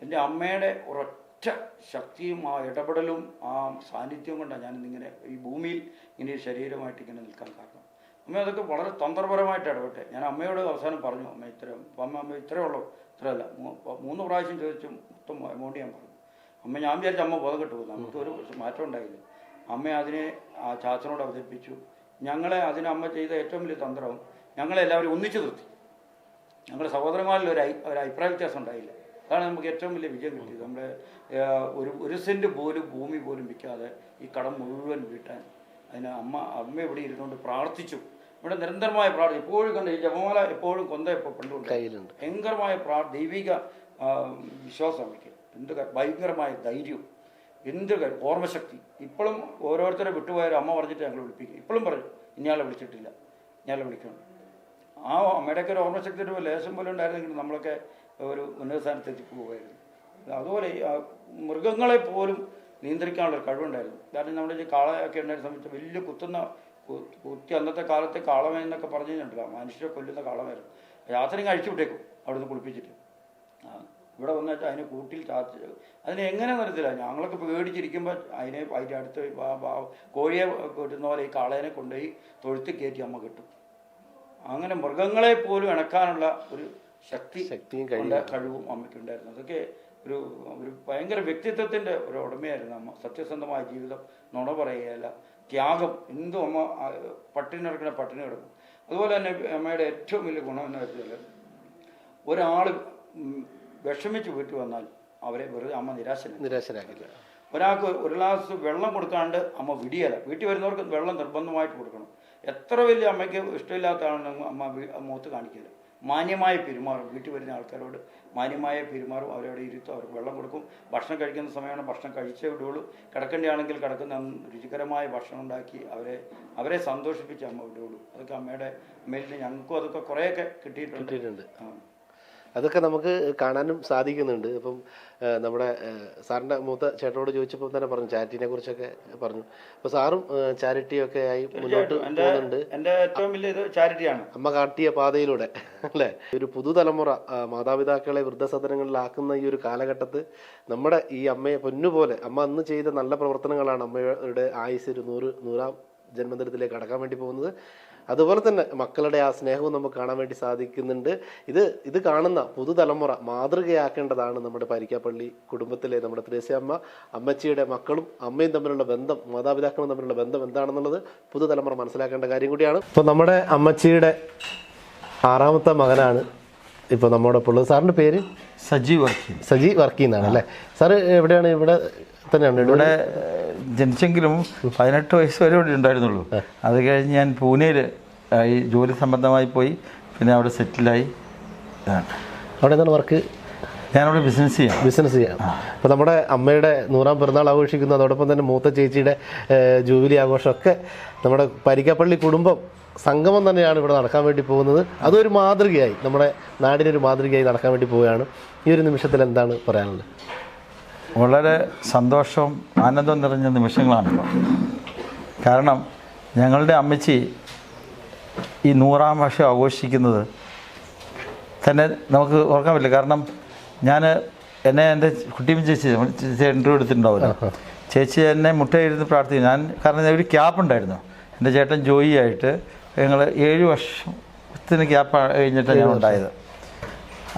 എൻ്റെ അമ്മയുടെ ഒരൊറ്റ ശക്തിയും ആ ഇടപെടലും ആ സാന്നിധ്യവും കൊണ്ടാണ് ഞാനിന്നിങ്ങനെ ഈ ഭൂമിയിൽ ഇങ്ങനെ ശരീരമായിട്ട് ഇങ്ങനെ നിൽക്കാൻ കാരണം. അമ്മ അതൊക്കെ വളരെ തന്ത്രപരമായിട്ട് ഇടപെട്ടെ. ഞാൻ അമ്മയോട് അവസാനം പറഞ്ഞു, അമ്മ അമ്മ ഇത്രയേ ഉള്ളൂ, ഇത്രയല്ല 3 പ്രാവശ്യം ചോദിച്ചു മൊത്തം എമൗണ്ട് ഞാൻ പറഞ്ഞു. അമ്മ ഞാൻ വിചാരിച്ച അമ്മ ബോധം കെട്ടു പോകുന്നു. നമുക്കൊരു മാറ്റം ഉണ്ടായില്ല. അമ്മ അതിനെ ആ ചാച്ചനോട് അവതരിപ്പിച്ചു. ഞങ്ങളെ അമ്മ ചെയ്ത ഏറ്റവും വലിയ തന്ത്രം ഞങ്ങളെല്ലാവരും ഒന്നിച്ചു നിർത്തി. ഞങ്ങളുടെ സഹോദരന്മാരിൽ ഒരു അഭിപ്രായ വ്യത്യാസം ഉണ്ടായില്ല. അതാണ് നമുക്ക് ഏറ്റവും വലിയ വിജയം കിട്ടിയത്. നമ്മുടെ ഒരു സെൻറ്റ് പോലും ഭൂമി പോലും വിൽക്കാതെ ഈ കടം മുഴുവൻ വീട്ടാൻ അതിന് അമ്മ ഇവിടെ ഇരുന്നുകൊണ്ട് പ്രാർത്ഥിച്ചു. ഇവിടെ നിരന്തരമായ പ്രാർത്ഥന എപ്പോഴും കണ്ട് ഈ ജപമാല എപ്പോഴും ഇപ്പോൾ പണ്ടുകൊണ്ട് ഭയങ്കരമായ ദൈവിക വിശ്വാസം അമ്മയ്ക്ക്. ഭയങ്കരമായ ധൈര്യവും ഓർമ്മശക്തി. ഇപ്പോഴും ഓരോരുത്തരെ വിട്ടുപോയാലും അമ്മ പറഞ്ഞിട്ട് ഞങ്ങൾ വിളിപ്പിക്കും. ഇപ്പോഴും പറഞ്ഞു ഇന്നയാളെ വിളിച്ചിട്ടില്ല, ഇന്നയാളെ വിളിക്കണം. ആ അമ്മയുടെയൊക്കെ ഒരു ഓർമ്മശക്തി ഒരു ലേശം പോലെ ഉണ്ടായിരുന്നെങ്കിൽ നമ്മളൊക്കെ ഒരു ഉന്നത സ്ഥാനത്ത് എത്തിപ്പോകുമായിരുന്നു. അതുപോലെ മൃഗങ്ങളെ പോലും നിയന്ത്രിക്കാനുള്ളൊരു കഴിവുണ്ടായിരുന്നു. കാരണം നമ്മുടെ ഈ കാളയൊക്കെ ഉണ്ടായിരുന്ന സമയത്ത് വലിയ കുത്തി അന്നത്തെ കാലത്തെ കാളമെന്നൊക്കെ പറഞ്ഞു കഴിഞ്ഞിട്ടില്ല, മനുഷ്യരെ കൊല്ലുന്ന കാളമായിരുന്നു. യാത്രയും അഴിച്ചു വിട്ടേക്കും അവിടുന്ന് കുളിപ്പിച്ചിട്ട്. ഇവിടെ വന്നിട്ട് അതിനെ കൂട്ടിൽ ചാച്ച് അതിനെ എങ്ങനെ നിർത്തില്ല. ഞങ്ങളൊക്കെ പേടിച്ചിരിക്കുമ്പോൾ അതിൻ്റെ അടുത്ത് കോഴിയെ കിട്ടുന്ന പോലെ ഈ കാളേനെ കൊണ്ടുപോയി തൊഴുത്ത് കയറ്റി അമ്മ കിട്ടും. അങ്ങനെ മൃഗങ്ങളെ പോലും ഇണക്കാനുള്ള ഒരു ശക്തിയും കഴിവും അമ്മയ്ക്കുണ്ടായിരുന്നു. അതൊക്കെ ഒരു ഭയങ്കര വ്യക്തിത്വത്തിൻ്റെ ഒരു ഉടമയായിരുന്നു അമ്മ. സത്യസന്ധമായ ജീവിതം, നുണ പറയുകയല്ല, ത്യാഗം. എന്തും അമ്മ പട്ടിണി കിടക്കും. അതുപോലെ തന്നെ അമ്മയുടെ ഏറ്റവും വലിയ ഗുണം എന്ന് വെച്ചാൽ ഒരാൾ വിഷമിച്ച് വീട്ടിൽ വന്നാൽ അവരെ വെറുതെ അമ്മ നിരാശനാക്കില്ല. ഒരാൾക്ക് ഒരു ഗ്ലാസ് വെള്ളം കൊടുക്കാണ്ട് അമ്മ വിടിയല. വീട്ടിൽ വരുന്നവർക്ക് വെള്ളം നിർബന്ധമായിട്ട് കൊടുക്കണം. എത്ര വലിയ അമ്മയ്ക്ക് ഇഷ്ടമില്ലാത്ത ആണെന്ന് അമ്മ മുഖത്ത് കാണിക്കില്ല. മാന്യമായി പെരുമാറും. വീട്ടിൽ വരുന്ന ആൾക്കാരോട് മാന്യമായ പെരുമാറും. അവരവിടെ ഇരുത്തും, അവർക്ക് വെള്ളം കൊടുക്കും. ഭക്ഷണം കഴിക്കുന്ന സമയമാണ് ഭക്ഷണം കഴിച്ചേ വിടുകയുള്ളൂ. കിടക്കേണ്ടതാണെങ്കിൽ കിടക്കുന്ന രുചികരമായ ഭക്ഷണം ഉണ്ടാക്കി അവരെ സന്തോഷിപ്പിച്ച് അമ്മ വിടുകയുള്ളൂ. അതൊക്കെ അമ്മയുടെ അമ്മയിൽ ഞങ്ങൾക്കും അതൊക്കെ കുറേയൊക്കെ കിട്ടിയിട്ടുണ്ട്. അതൊക്കെ നമുക്ക് കാണാനും സാധിക്കുന്നുണ്ട്. അപ്പം നമ്മുടെ സാറിൻ്റെ മൂത്ത ചേട്ടനോട് ചോദിച്ചപ്പോൾ തന്നെ പറഞ്ഞു, ചാരിറ്റിനെ കുറിച്ചൊക്കെ പറഞ്ഞു. അപ്പോൾ സാറും ചാരിറ്റിയൊക്കെ ആയി മുന്നോട്ട് പോകുന്നുണ്ട്. എൻ്റെ ഏറ്റവും വലിയ ഇത് ചാരിറ്റിയാണ്. അമ്മ കാട്ടിയ പാതയിലൂടെ അല്ലേ? ഒരു പുതുതലമുറ മാതാപിതാക്കളെ വൃദ്ധസദനങ്ങളിലാക്കുന്ന ഈ ഒരു കാലഘട്ടത്ത് നമ്മുടെ ഈ അമ്മയെ പൊന്നുപോലെ അമ്മ അന്ന് ചെയ്ത നല്ല പ്രവർത്തനങ്ങളാണ് അമ്മയുടെ ആയുസ് 100ാം ജന്മദിനത്തിലേക്ക് കടക്കാൻ വേണ്ടി പോകുന്നത്. അതുപോലെ തന്നെ മക്കളുടെ ആ സ്നേഹവും നമുക്ക് കാണാൻ വേണ്ടി സാധിക്കുന്നുണ്ട്. ഇത് കാണുന്ന പുതുതലമുറ മാതൃകയാക്കേണ്ടതാണ്. നമ്മുടെ പരിക്കാപ്പള്ളി കുടുംബത്തിലെ നമ്മുടെ ത്രേസ്യാമ്മ അമ്മച്ചിയുടെ മക്കളും അമ്മയും തമ്മിലുള്ള ബന്ധം, മാതാപിതാക്കളും തമ്മിലുള്ള ബന്ധം എന്താണെന്നുള്ളത് പുതുതലമുറ മനസ്സിലാക്കേണ്ട കാര്യം കൂടിയാണ്. ഇപ്പോൾ നമ്മുടെ അമ്മച്ചിയുടെ 6ാമത്തെ മകനാണ് ഇപ്പോൾ നമ്മുടെ ഇപ്പോൾ ഉള്ളത്. സാറിൻ്റെ പേര് സജി വർക്കി എന്നാണ് അല്ലേ? സാറ് എവിടെയാണ്? ഇവിടെ തന്നെയാണ്. ഇവിടെ ജനിച്ചെങ്കിലും 18 വയസ്സ് വരെ ഇവിടെ ഉണ്ടായിരുന്നുള്ളൂ. അത് കഴിഞ്ഞ് ഞാൻ പൂനെയിൽ ജോലി സംബന്ധമായി പോയി, പിന്നെ അവിടെ സെറ്റിലായി. അവിടെ എന്താണ് വർക്ക്? ഞാനവിടെ ബിസിനസ് ചെയ്യാം. അപ്പോൾ നമ്മുടെ അമ്മയുടെ 100ാം പിറന്നാൾ ആഘോഷിക്കുന്നു. അതോടൊപ്പം തന്നെ മൂത്ത ചേച്ചിയുടെ ജൂബിലി ആഘോഷമൊക്കെ നമ്മുടെ പരിക്കപ്പള്ളി കുടുംബം സംഗമം തന്നെയാണ് ഇവിടെ നടക്കാൻ വേണ്ടി പോകുന്നത്. അതൊരു മാതൃകയായി, നമ്മുടെ നാടിനൊരു മാതൃകയായി നടക്കാൻ വേണ്ടി പോവുകയാണ്. ഈ ഒരു നിമിഷത്തിൽ എന്താണ് പറയാനുള്ളത്? വളരെ സന്തോഷവും ആനന്ദവും നിറഞ്ഞ നിമിഷങ്ങളാണിപ്പോൾ. കാരണം ഞങ്ങളുടെ അമ്മച്ചി ഈ 100ാം വർഷം ആഘോഷിക്കുന്നത് തന്നെ നമുക്ക് ഓർക്കാൻ പറ്റില്ല. കാരണം എന്നെ എൻ്റെ കുട്ടിയും ചേച്ചി ഇൻ്റർവ്യൂ എടുത്തിട്ടുണ്ടാവില്ല. ചേച്ചി എന്നെ മുട്ടയിരുന്ന് പ്രാർത്ഥിക്കും. കാരണം ഒരു ക്യാപ്പ് ഉണ്ടായിരുന്നു എൻ്റെ ചേട്ടൻ ജോയി ആയിട്ട്. ഞങ്ങൾ 7 വർഷത്തിന് ക്യാപ്പ് കഴിഞ്ഞിട്ടാണ് ഞാൻ ഉണ്ടായത്.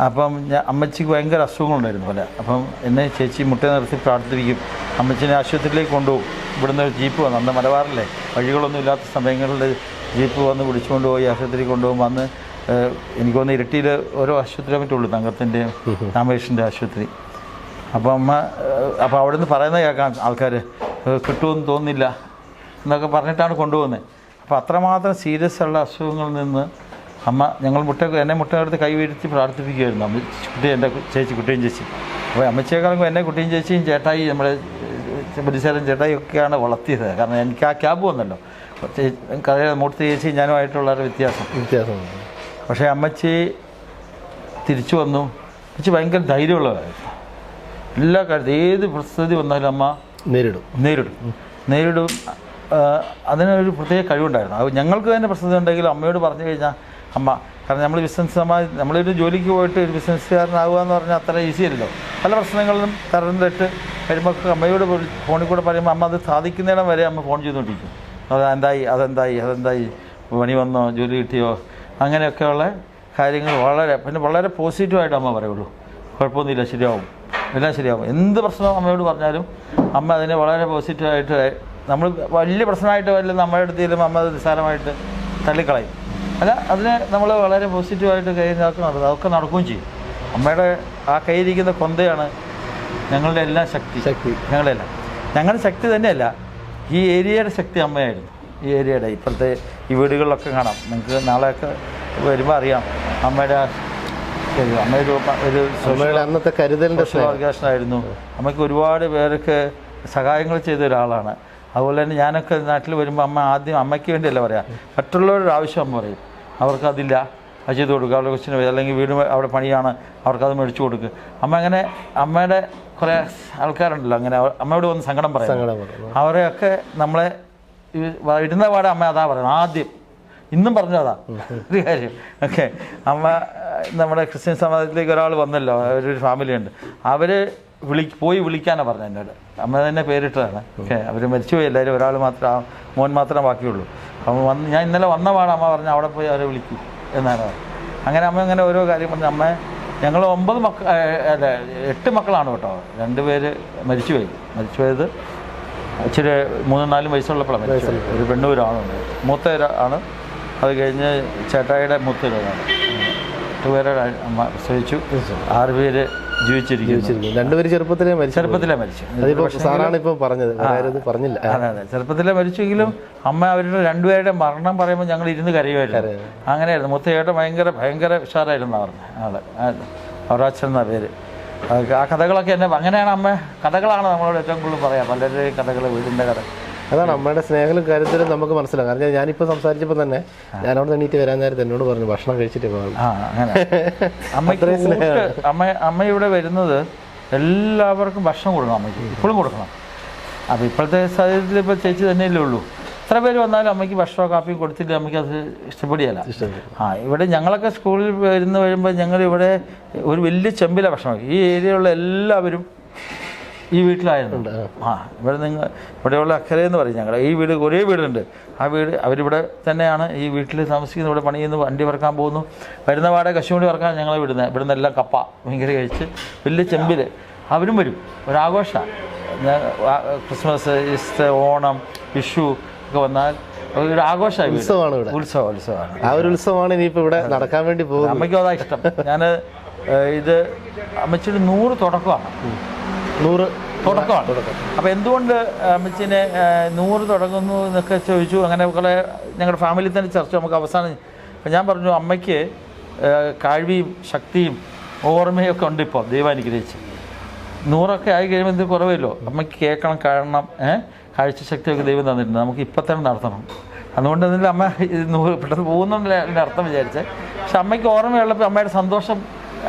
അപ്പം അമ്മച്ചിക്ക് ഭയങ്കര അസുഖങ്ങളുണ്ടായിരുന്നു പോലെ. അപ്പം എന്നെ ചേച്ചി മുട്ട നിർത്തി പ്രാർത്ഥിപ്പിക്കും. അമ്മച്ചിനെ ആശുപത്രിയിലേക്ക് കൊണ്ടുപോകും. ഇവിടുന്ന് ഒരു ജീപ്പ് വന്നു, അന്ന് മലബാറിലെ വഴികളൊന്നും ഇല്ലാത്ത സമയങ്ങളിൽ ജീപ്പ് വന്ന് വിളിച്ചുകൊണ്ട് പോയി ആശുപത്രി കൊണ്ടുപോകും. അന്ന് എനിക്കൊന്ന് ഇരട്ടിയിൽ ഓരോ ആശുപത്രിയെ പറ്റുള്ളൂ, തങ്കത്തിൻ്റെയും രാമേഷിൻ്റെ ആശുപത്രി. അപ്പോൾ അവിടെ നിന്ന് പറയുന്നത് കേൾക്കാം ആൾക്കാർ, കിട്ടുമെന്ന് തോന്നുന്നില്ല എന്നൊക്കെ പറഞ്ഞിട്ടാണ് കൊണ്ടുപോകുന്നത്. അപ്പോൾ അത്രമാത്രം സീരിയസ് ഉള്ള അസുഖങ്ങളിൽ നിന്ന് അമ്മ എന്നെ മുട്ടയെടുത്ത് കൈ വീഴ്ത്തി പ്രാർത്ഥിപ്പിക്കുമായിരുന്നു. എൻ്റെ കുട്ടിയും ചേച്ചി. അപ്പോൾ അമ്മച്ചിയെക്കാളും എന്നെ കുട്ടിയും ചേച്ചിയും ചേട്ടായി, നമ്മുടെ പരിസരം ചേട്ടായി ഒക്കെയാണ് വളർത്തിയത്. കാരണം എനിക്ക് ആ ക്യാബ് വന്നല്ലോ. മൂർത്തി ചേച്ചി ഞാനുമായിട്ടുള്ള ഒരു വ്യത്യാസം. പക്ഷേ അമ്മച്ചി തിരിച്ചു വന്നു. അമ്മച്ചി ഭയങ്കര ധൈര്യമുള്ളതായിരുന്നു. എല്ലാ കാര്യത്തിലും ഏത് പ്രതിസന്ധി വന്നാലും അമ്മ നേരിടും. അതിനൊരു പ്രത്യേക കഴിവുണ്ടായിരുന്നു. അത് ഞങ്ങൾക്ക് തന്നെ പ്രതിസന്ധി ഉണ്ടെങ്കിലും അമ്മയോട് പറഞ്ഞു കഴിഞ്ഞാൽ കാരണം നമ്മൾ നമ്മളൊരു ജോലിക്ക് പോയിട്ട് ഒരു ബിസിനസ്സുകാരനാകുക എന്ന് പറഞ്ഞാൽ അത്ര ഈസി അല്ലല്ലോ. പല പ്രശ്നങ്ങളിലും തരന്നിട്ട് വരുമ്പോൾ അമ്മയോട് ഫോണിൽ കൂടെ പറയുമ്പോൾ അമ്മ അത് സാധിക്കുന്നിടം വരെ അമ്മ ഫോൺ ചെയ്തുകൊണ്ടിരിക്കും. അതെന്തായി പണി വന്നോ, ജോലി കിട്ടിയോ, അങ്ങനെയൊക്കെയുള്ള കാര്യങ്ങൾ വളരെ പോസിറ്റീവായിട്ട് അമ്മ പറയുള്ളൂ. കുഴപ്പമൊന്നുമില്ല, എല്ലാം ശരിയാവും. എന്ത് പ്രശ്നം അമ്മയോട് പറഞ്ഞാലും അമ്മ അതിനെ വളരെ പോസിറ്റീവായിട്ട്, നമ്മൾ വലിയ പ്രശ്നമായിട്ട് വല്ല നമ്മുടെ അടുത്തേലും അമ്മ അത് നിസ്സാരമായിട്ട് തള്ളിക്കളയും. അതിനെ നമ്മൾ വളരെ പോസിറ്റീവായിട്ട് കൈകാര്യം അതൊക്കെ നടക്കുകയും ചെയ്യും. അമ്മയുടെ ആ കയ്യിരിക്കുന്ന കൊന്തയാണ് ഞങ്ങളുടെ എല്ലാം ശക്തി. ഞങ്ങളുടെ ശക്തി തന്നെയല്ല, ഈ ഏരിയയുടെ ശക്തി അമ്മയായിരുന്നു. ഈ ഏരിയയുടെ ഇപ്പോഴത്തെ ഈ വീടുകളിലൊക്കെ കാണാം. നിങ്ങൾക്ക് നാളെയൊക്കെ വരുമ്പോൾ അറിയാം അമ്മയുടെ ഒരു അന്നത്തെ കരുതലിൻ്റെ ഓർഗനൈസേഷനായിരുന്നു. അമ്മയ്ക്ക് ഒരുപാട് പേർക്ക് സഹായങ്ങൾ ചെയ്ത ഒരാളാണ്. അതുപോലെ തന്നെ ഞാനൊക്കെ നാട്ടിൽ വരുമ്പോൾ അമ്മയ്ക്ക് വേണ്ടിയല്ല പറയാം, മറ്റുള്ളവരുടെ ആവശ്യം അമ്മ പറയും. അവർക്കതില്ല, അത് ചെയ്ത് കൊടുക്കുക. അവരുടെ കൊച്ചിന് അല്ലെങ്കിൽ വീട് അവിടെ പണിയാണ്, അവർക്കത് മേടിച്ചു കൊടുക്കുക. അമ്മയുടെ കുറേ ആൾക്കാരുണ്ടല്ലോ അങ്ങനെ അമ്മയോട് വന്ന് സങ്കടം പറയാം. അവരെയൊക്കെ നമ്മളെ ഇടുന്ന പാടെ അമ്മ അതാ പറയണം ആദ്യം. ഇന്നും പറഞ്ഞതാ ഒരു കാര്യം. ഓക്കെ, അമ്മ നമ്മുടെ ക്രിസ്ത്യൻ സമാജത്തിലേക്ക് ഒരാൾ വന്നല്ലോ, ഒരു ഫാമിലിയുണ്ട്. അവർ പോയി വിളിക്കാനാണ് പറഞ്ഞത് എന്നോട്. അമ്മ തന്നെ പേരിട്ടതാണ്. ഓക്കെ, അവർ മരിച്ചുപോയി എല്ലാവരും. ഒരാൾ മാത്രം, മോൻ മാത്രമേ ബാക്കിയുള്ളൂ. അപ്പം ഞാൻ ഇന്നലെ വന്ന പാടെ അമ്മ പറഞ്ഞു അവിടെ പോയി അവരെ വിളിക്കൂ എന്നാണ്. അങ്ങനെ അമ്മ അങ്ങനെ ഓരോ കാര്യം പറഞ്ഞു. അമ്മ ഞങ്ങൾ 8 മക്കളാണ് കേട്ടോ. 2 പേര് മരിച്ചുപോയത് ഇച്ചിരി 3-4 വയസ്സുള്ളപ്പോഴാണ് മരിച്ചത്. ഒരു പെണ്ണും ഒരാണുണ്ട്. മൂത്ത ആണ്. അത് കഴിഞ്ഞ് ചേട്ടായിയുടെ മൂത്തൊരാണ്. 8 പേരെ അമ്മ പ്രസവിച്ചു. 6 പേര് ജീവിച്ചിരിക്കുന്നു. 2 പേര് ചെറുപ്പത്തിലേ മരിച്ചു. പറഞ്ഞില്ല. അതെ, ചെറുപ്പത്തിലേ മരിച്ചെങ്കിലും അമ്മ അവരുടെ 2 പേരുടെ മരണം പറയുമ്പോൾ ഞങ്ങൾ ഇരുന്ന് കരയുമായിരുന്നു. അങ്ങനെയായിരുന്നു. മൂത്തയേട്ടൻ ഭയങ്കര ഉഷാറായിരുന്നു പറഞ്ഞത് ആള്. അവറാച്ചൻ എന്ന പേര്. ആ കഥകളൊക്കെ അങ്ങനെയാണ് അമ്മ. കഥകളാണ് നമ്മളോട് ഏറ്റവും കൂടുതൽ പറയാം. പലരുടെയും കഥകൾ, വീടിൻ്റെ കഥ. അതാണ് അമ്മയുടെ സ്നേഹവും കരുതലും നമുക്ക് മനസ്സിലാകും. കാരണം ഞാനിപ്പോൾ സംസാരിച്ചപ്പോൾ തന്നെ ഞാനവിടെ എണീറ്റ് വരാൻ നേരത്തെ എന്നോട് പറഞ്ഞു ഭക്ഷണം കഴിച്ചിട്ട് പോകാം. അമ്മ ഇവിടെ വരുന്നത് എല്ലാവർക്കും ഭക്ഷണം കൊടുക്കണം. അമ്മയ്ക്ക് ഇപ്പോഴും കൊടുക്കണം. അപ്പോൾ ഇപ്പോഴത്തെ സാഹചര്യത്തിൽ ഇപ്പോൾ ചേച്ചി തന്നെയല്ലേ ഉള്ളൂ. എത്ര പേര് വന്നാലും അമ്മയ്ക്ക് ഭക്ഷണമോ കാപ്പിയും കൊടുത്തിട്ട് അമ്മയ്ക്ക് അത് ഇഷ്ടപ്പെടുകയല്ല. ഇവിടെ ഞങ്ങളൊക്കെ സ്കൂളിൽ വരുമ്പോൾ ഞങ്ങളിവിടെ ഒരു വലിയ ചെമ്പിലെ ഭക്ഷണം. ഈ ഏരിയയിലുള്ള എല്ലാവരും ഈ വീട്ടിലായിരുന്നു. ഇവിടെയുള്ള അക്കരെ പറയും ഞങ്ങൾ. ഈ വീട് ഒരേ വീടുണ്ട്. ആ വീട് അവരിവിടെ തന്നെയാണ് ഈ വീട്ടിൽ താമസിക്കുന്നത്. ഇവിടെ പണിയുന്നു, വണ്ടി വറക്കാൻ പോകുന്നു. വരുന്ന പാടെ കശുവണ്ടി വറക്കാൻ ഞങ്ങൾ ഇവിടുന്ന് എല്ലാം കപ്പ ഭയങ്കര കഴിച്ച് വലിയ ചെമ്പിൽ അവരും വരും. ഒരാഘോഷമാണ്. ക്രിസ്മസ്, ഈസ്റ്റർ, ഓണം, വിഷു ഒക്കെ വന്നാൽ ഒരു ആഘോഷമായി. ഉത്സവമാണ്. ആ ഒരു ഉത്സവമാണ് ഇനിയിപ്പോൾ ഇവിടെ നടക്കാൻ വേണ്ടി പോകുന്നത്. അമ്മയ്ക്കും അതാ ഇഷ്ടം. ഇത് അമ്മച്ചിയുടെ 100 തുടക്കമാണ്. 100 തുടക്കമാണ്. അപ്പോൾ എന്തുകൊണ്ട് അമ്മച്ചിനെ 100 തുടങ്ങുന്നു എന്നൊക്കെ ചോദിച്ചു. അങ്ങനെ കുറേ ഞങ്ങളുടെ ഫാമിലി തന്നെ ചർച്ച നമുക്ക് അവസാനം. അപ്പം ഞാൻ പറഞ്ഞു അമ്മയ്ക്ക് കഴിവും ശക്തിയും ഓർമ്മയൊക്കെ ഉണ്ട്. ഇപ്പോൾ ദൈവം അനുഗ്രഹിച്ച് 100 ആയി കഴിയുമ്പോൾ എന്ത് കുറവല്ലോ, അമ്മയ്ക്ക് കേൾക്കണം, കാണണം, കാഴ്ചശക്തിയൊക്കെ ദൈവം തന്നിട്ടുണ്ട്. നമുക്ക് ഇപ്പം തന്നെ നടത്തണം. അതുകൊണ്ട് തന്നെ അമ്മ 100 പെട്ടെന്ന് പോകുന്നുണ്ടല്ലേ അതിൻ്റെ അർത്ഥം വിചാരിച്ചത്. പക്ഷെ അമ്മയ്ക്ക് ഓർമ്മയുള്ളപ്പോൾ അമ്മയുടെ സന്തോഷം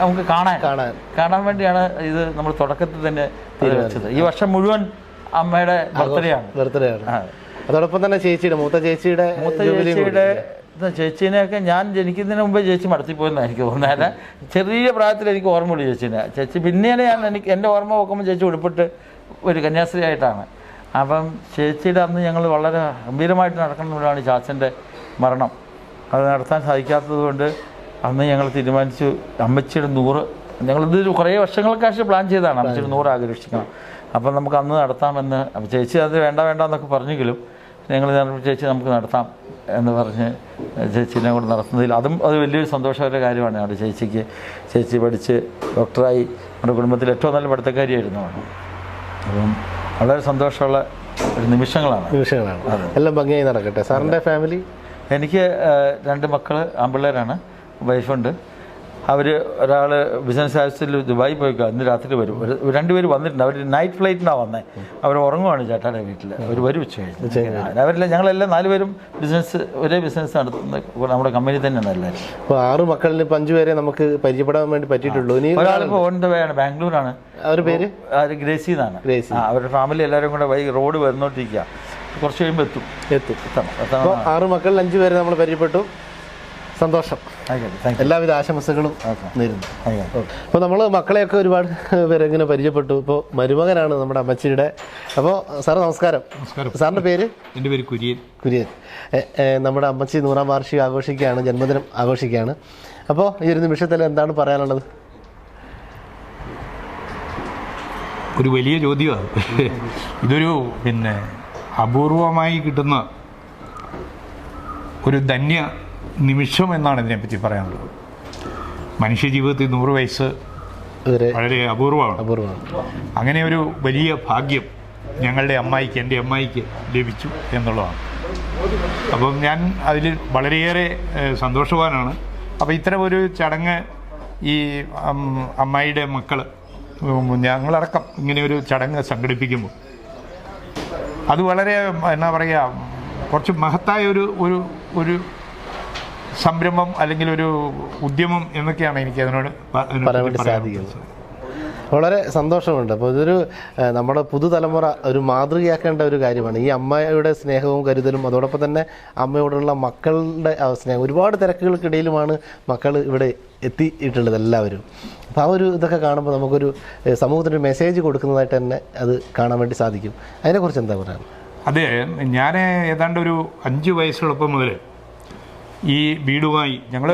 നമുക്ക് കാണാൻ വേണ്ടിയാണ് ഇത് നമ്മൾ തുടക്കത്തിൽ തന്നെ വെച്ചത്. ഈ വർഷം മുഴുവൻ അമ്മയുടെ ബർത്ത്ഡേ ആണ്. അതോടൊപ്പം തന്നെ മൂത്ത ചേച്ചിയുടെ ചേച്ചീനെയൊക്കെ ഞാൻ ജനിക്കുന്നതിന് മുമ്പേ ചേച്ചി മടത്തിപ്പോയെന്നാണ് എനിക്ക് തോന്നുന്നത്. അല്ല, ചെറിയ പ്രായത്തിൽ എനിക്ക് ഓർമ്മയുള്ളൂ ചേച്ചി. പിന്നീട് എൻ്റെ ഓർമ്മ നോക്കുമ്പോൾ ചേച്ചി ഉടുപ്പിട്ട് ഒരു കന്യാസ്ത്രീ ആയിട്ടാണ്. അപ്പം ചേച്ചിയുടെ അന്ന് ഞങ്ങൾ വളരെ ഗംഭീരമായിട്ട് നടക്കുന്നതുകൊണ്ടാണ് ചാച്ചൻ്റെ മരണം. അത് നടത്താൻ സാധിക്കാത്തത് കൊണ്ട് അന്ന് ഞങ്ങൾ തീരുമാനിച്ചു അമ്മച്ചിയുടെ 100, ഞങ്ങളിത് കുറേ വർഷങ്ങൾക്ക് ശേഷം പ്ലാൻ ചെയ്തതാണ് അമ്മച്ചിയുടെ 100 ആഘോഷിക്കണം. അപ്പം നമുക്ക് അന്ന് നടത്താമെന്ന്. അപ്പം ചേച്ചി അത് വേണ്ട എന്നൊക്കെ പറഞ്ഞെങ്കിലും ഞങ്ങൾ ചേച്ചി നമുക്ക് നടത്താം എന്ന് പറഞ്ഞ് ചേച്ചീനെ കൂടെ നടത്തുന്നതിൽ അത് വലിയൊരു സന്തോഷകരമായ കാര്യമാണ്. അവിടെ ചേച്ചി പഠിച്ച് ഡോക്ടറായി നമ്മുടെ കുടുംബത്തിൽ ഏറ്റവും നല്ല പഠിത്തക്കാരിയായിരുന്നു. അപ്പം വളരെ സന്തോഷമുള്ള ഒരു നിമിഷങ്ങളാണ്. എല്ലാം ഭംഗിയായി നടക്കട്ടെ. സാറിൻ്റെ ഫാമിലി? എനിക്ക് 2 മക്കൾ, ആൺപിള്ളേരാണ്, വൈഫുണ്ട്. അവർ ഒരാൾ ബിസിനസ് ആവശ്യത്തിൽ ദുബായി പോയിക്കുക, ഇന്ന് രാത്രി വരും. 2 പേര് വന്നിട്ടുണ്ട്. അവർ നൈറ്റ് ഫ്ലൈറ്റിനാണ് വന്നത്. അവർ ഉറങ്ങുവാണ് ചേട്ടായുടെ വീട്ടിൽ. അവർ വരും ഉച്ച കഴിഞ്ഞ്. അവരെല്ലാം ഞങ്ങളെല്ലാം 4 പേരും ഒരേ ബിസിനസ് നടത്തുന്ന നമ്മുടെ കമ്പനി തന്നെയാണ് എല്ലാവരും. അപ്പോൾ 6 മക്കളിൽ 5 പേരെ നമുക്ക് പരിചയപ്പെടാൻ വേണ്ടി പറ്റിയിട്ടുള്ളൂ. ഒരാളിപ്പോൾ ഓൺ ദ വേ ആണ്, ബാംഗ്ലൂരാണ്. അവരുടെ പേര് ഗ്രേസി എന്നാണ്. അവരുടെ ഫാമിലി എല്ലാവരും കൂടെ റോഡ് വന്നോണ്ടിരിക്കുക. കുറച്ച് കഴിയുമ്പോൾ എത്തും. 6 മക്കളിൽ 5 പേരെ നമ്മൾ പരിചയപ്പെട്ടു. സന്തോഷം. എല്ലാവിധ ആശംസകളും നേരുന്നു. അപ്പോൾ നമ്മൾ മക്കളെയൊക്കെ ഒരുപാട് പേരെ ഇങ്ങനെ പരിചയപ്പെട്ടു. ഇപ്പോൾ മരുമകനാണ് നമ്മുടെ അമ്മച്ചിയുടെ. അപ്പോൾ സാറ് നമസ്കാരം. സാറിൻ്റെ പേര്? എൻ്റെ പേര് കുര്യൻ. നമ്മുടെ അമ്മച്ചി 100ാം വാർഷികം ആഘോഷിക്കുകയാണ്, ജന്മദിനം ആഘോഷിക്കുകയാണ്. അപ്പോൾ ഈ ഒരു നിമിഷത്തിൽ എന്താണ് പറയാനുള്ളത്? ഒരു വലിയ ചോദ്യമാണ്. ഇതൊരു അപൂർവമായി കിട്ടുന്ന ഒരു ധന്യ നിമിഷം എന്നാണ് ഇതിനെപ്പറ്റി പറയാനുള്ളത്. മനുഷ്യ ജീവിതത്തിൽ 100 വയസ്സ് വളരെ അപൂർവമാണ്. അങ്ങനെ ഒരു വലിയ ഭാഗ്യം ഞങ്ങളുടെ അമ്മായിക്ക്, എൻ്റെ അമ്മായിക്ക് ലഭിച്ചു എന്നുള്ളതാണ്. അപ്പം ഞാൻ അതിൽ വളരെയേറെ സന്തോഷവാനാണ്. അപ്പോൾ ഇത്തരം ഒരു ചടങ്ങ് ഈ അമ്മായിയുടെ മക്കൾ ഞങ്ങളടക്കം ഇങ്ങനെ ഒരു ചടങ്ങ് സംഘടിപ്പിക്കുമ്പോൾ അത് വളരെ എന്നാ പറയുക, കുറച്ച് മഹത്തായ ഒരു സംരംഭം അല്ലെങ്കിൽ ഒരു ഉദ്യമം എന്നൊക്കെയാണ് എനിക്ക് അതിനോട് പറയാൻ വേണ്ടി സാധിക്കുന്നത്. വളരെ സന്തോഷമുണ്ട്. അപ്പോൾ ഇതൊരു നമ്മുടെ പുതുതലമുറ ഒരു മാതൃകയാക്കേണ്ട ഒരു കാര്യമാണ്. ഈ അമ്മയുടെ സ്നേഹവും കരുതലും അതോടൊപ്പം തന്നെ അമ്മയോടുള്ള മക്കളുടെ സ്നേഹം. ഒരുപാട് തിരക്കുകൾക്കിടയിലുമാണ് മക്കൾ ഇവിടെ എത്തിയിട്ടുള്ളത് എല്ലാവരും. അപ്പോൾ ആ ഒരു ഇതൊക്കെ കാണുമ്പോൾ നമുക്കൊരു സമൂഹത്തിനൊരു മെസ്സേജ് കൊടുക്കുന്നതായിട്ട് തന്നെ അത് കാണാൻ വേണ്ടി സാധിക്കും. അതിനെക്കുറിച്ച് എന്താ പറയുക? അതെ, ഞാൻ ഏതാണ്ട് ഒരു 5 വയസ്സുള്ളപ്പം മുതൽ ഈ വീടുമായി ഞങ്ങൾ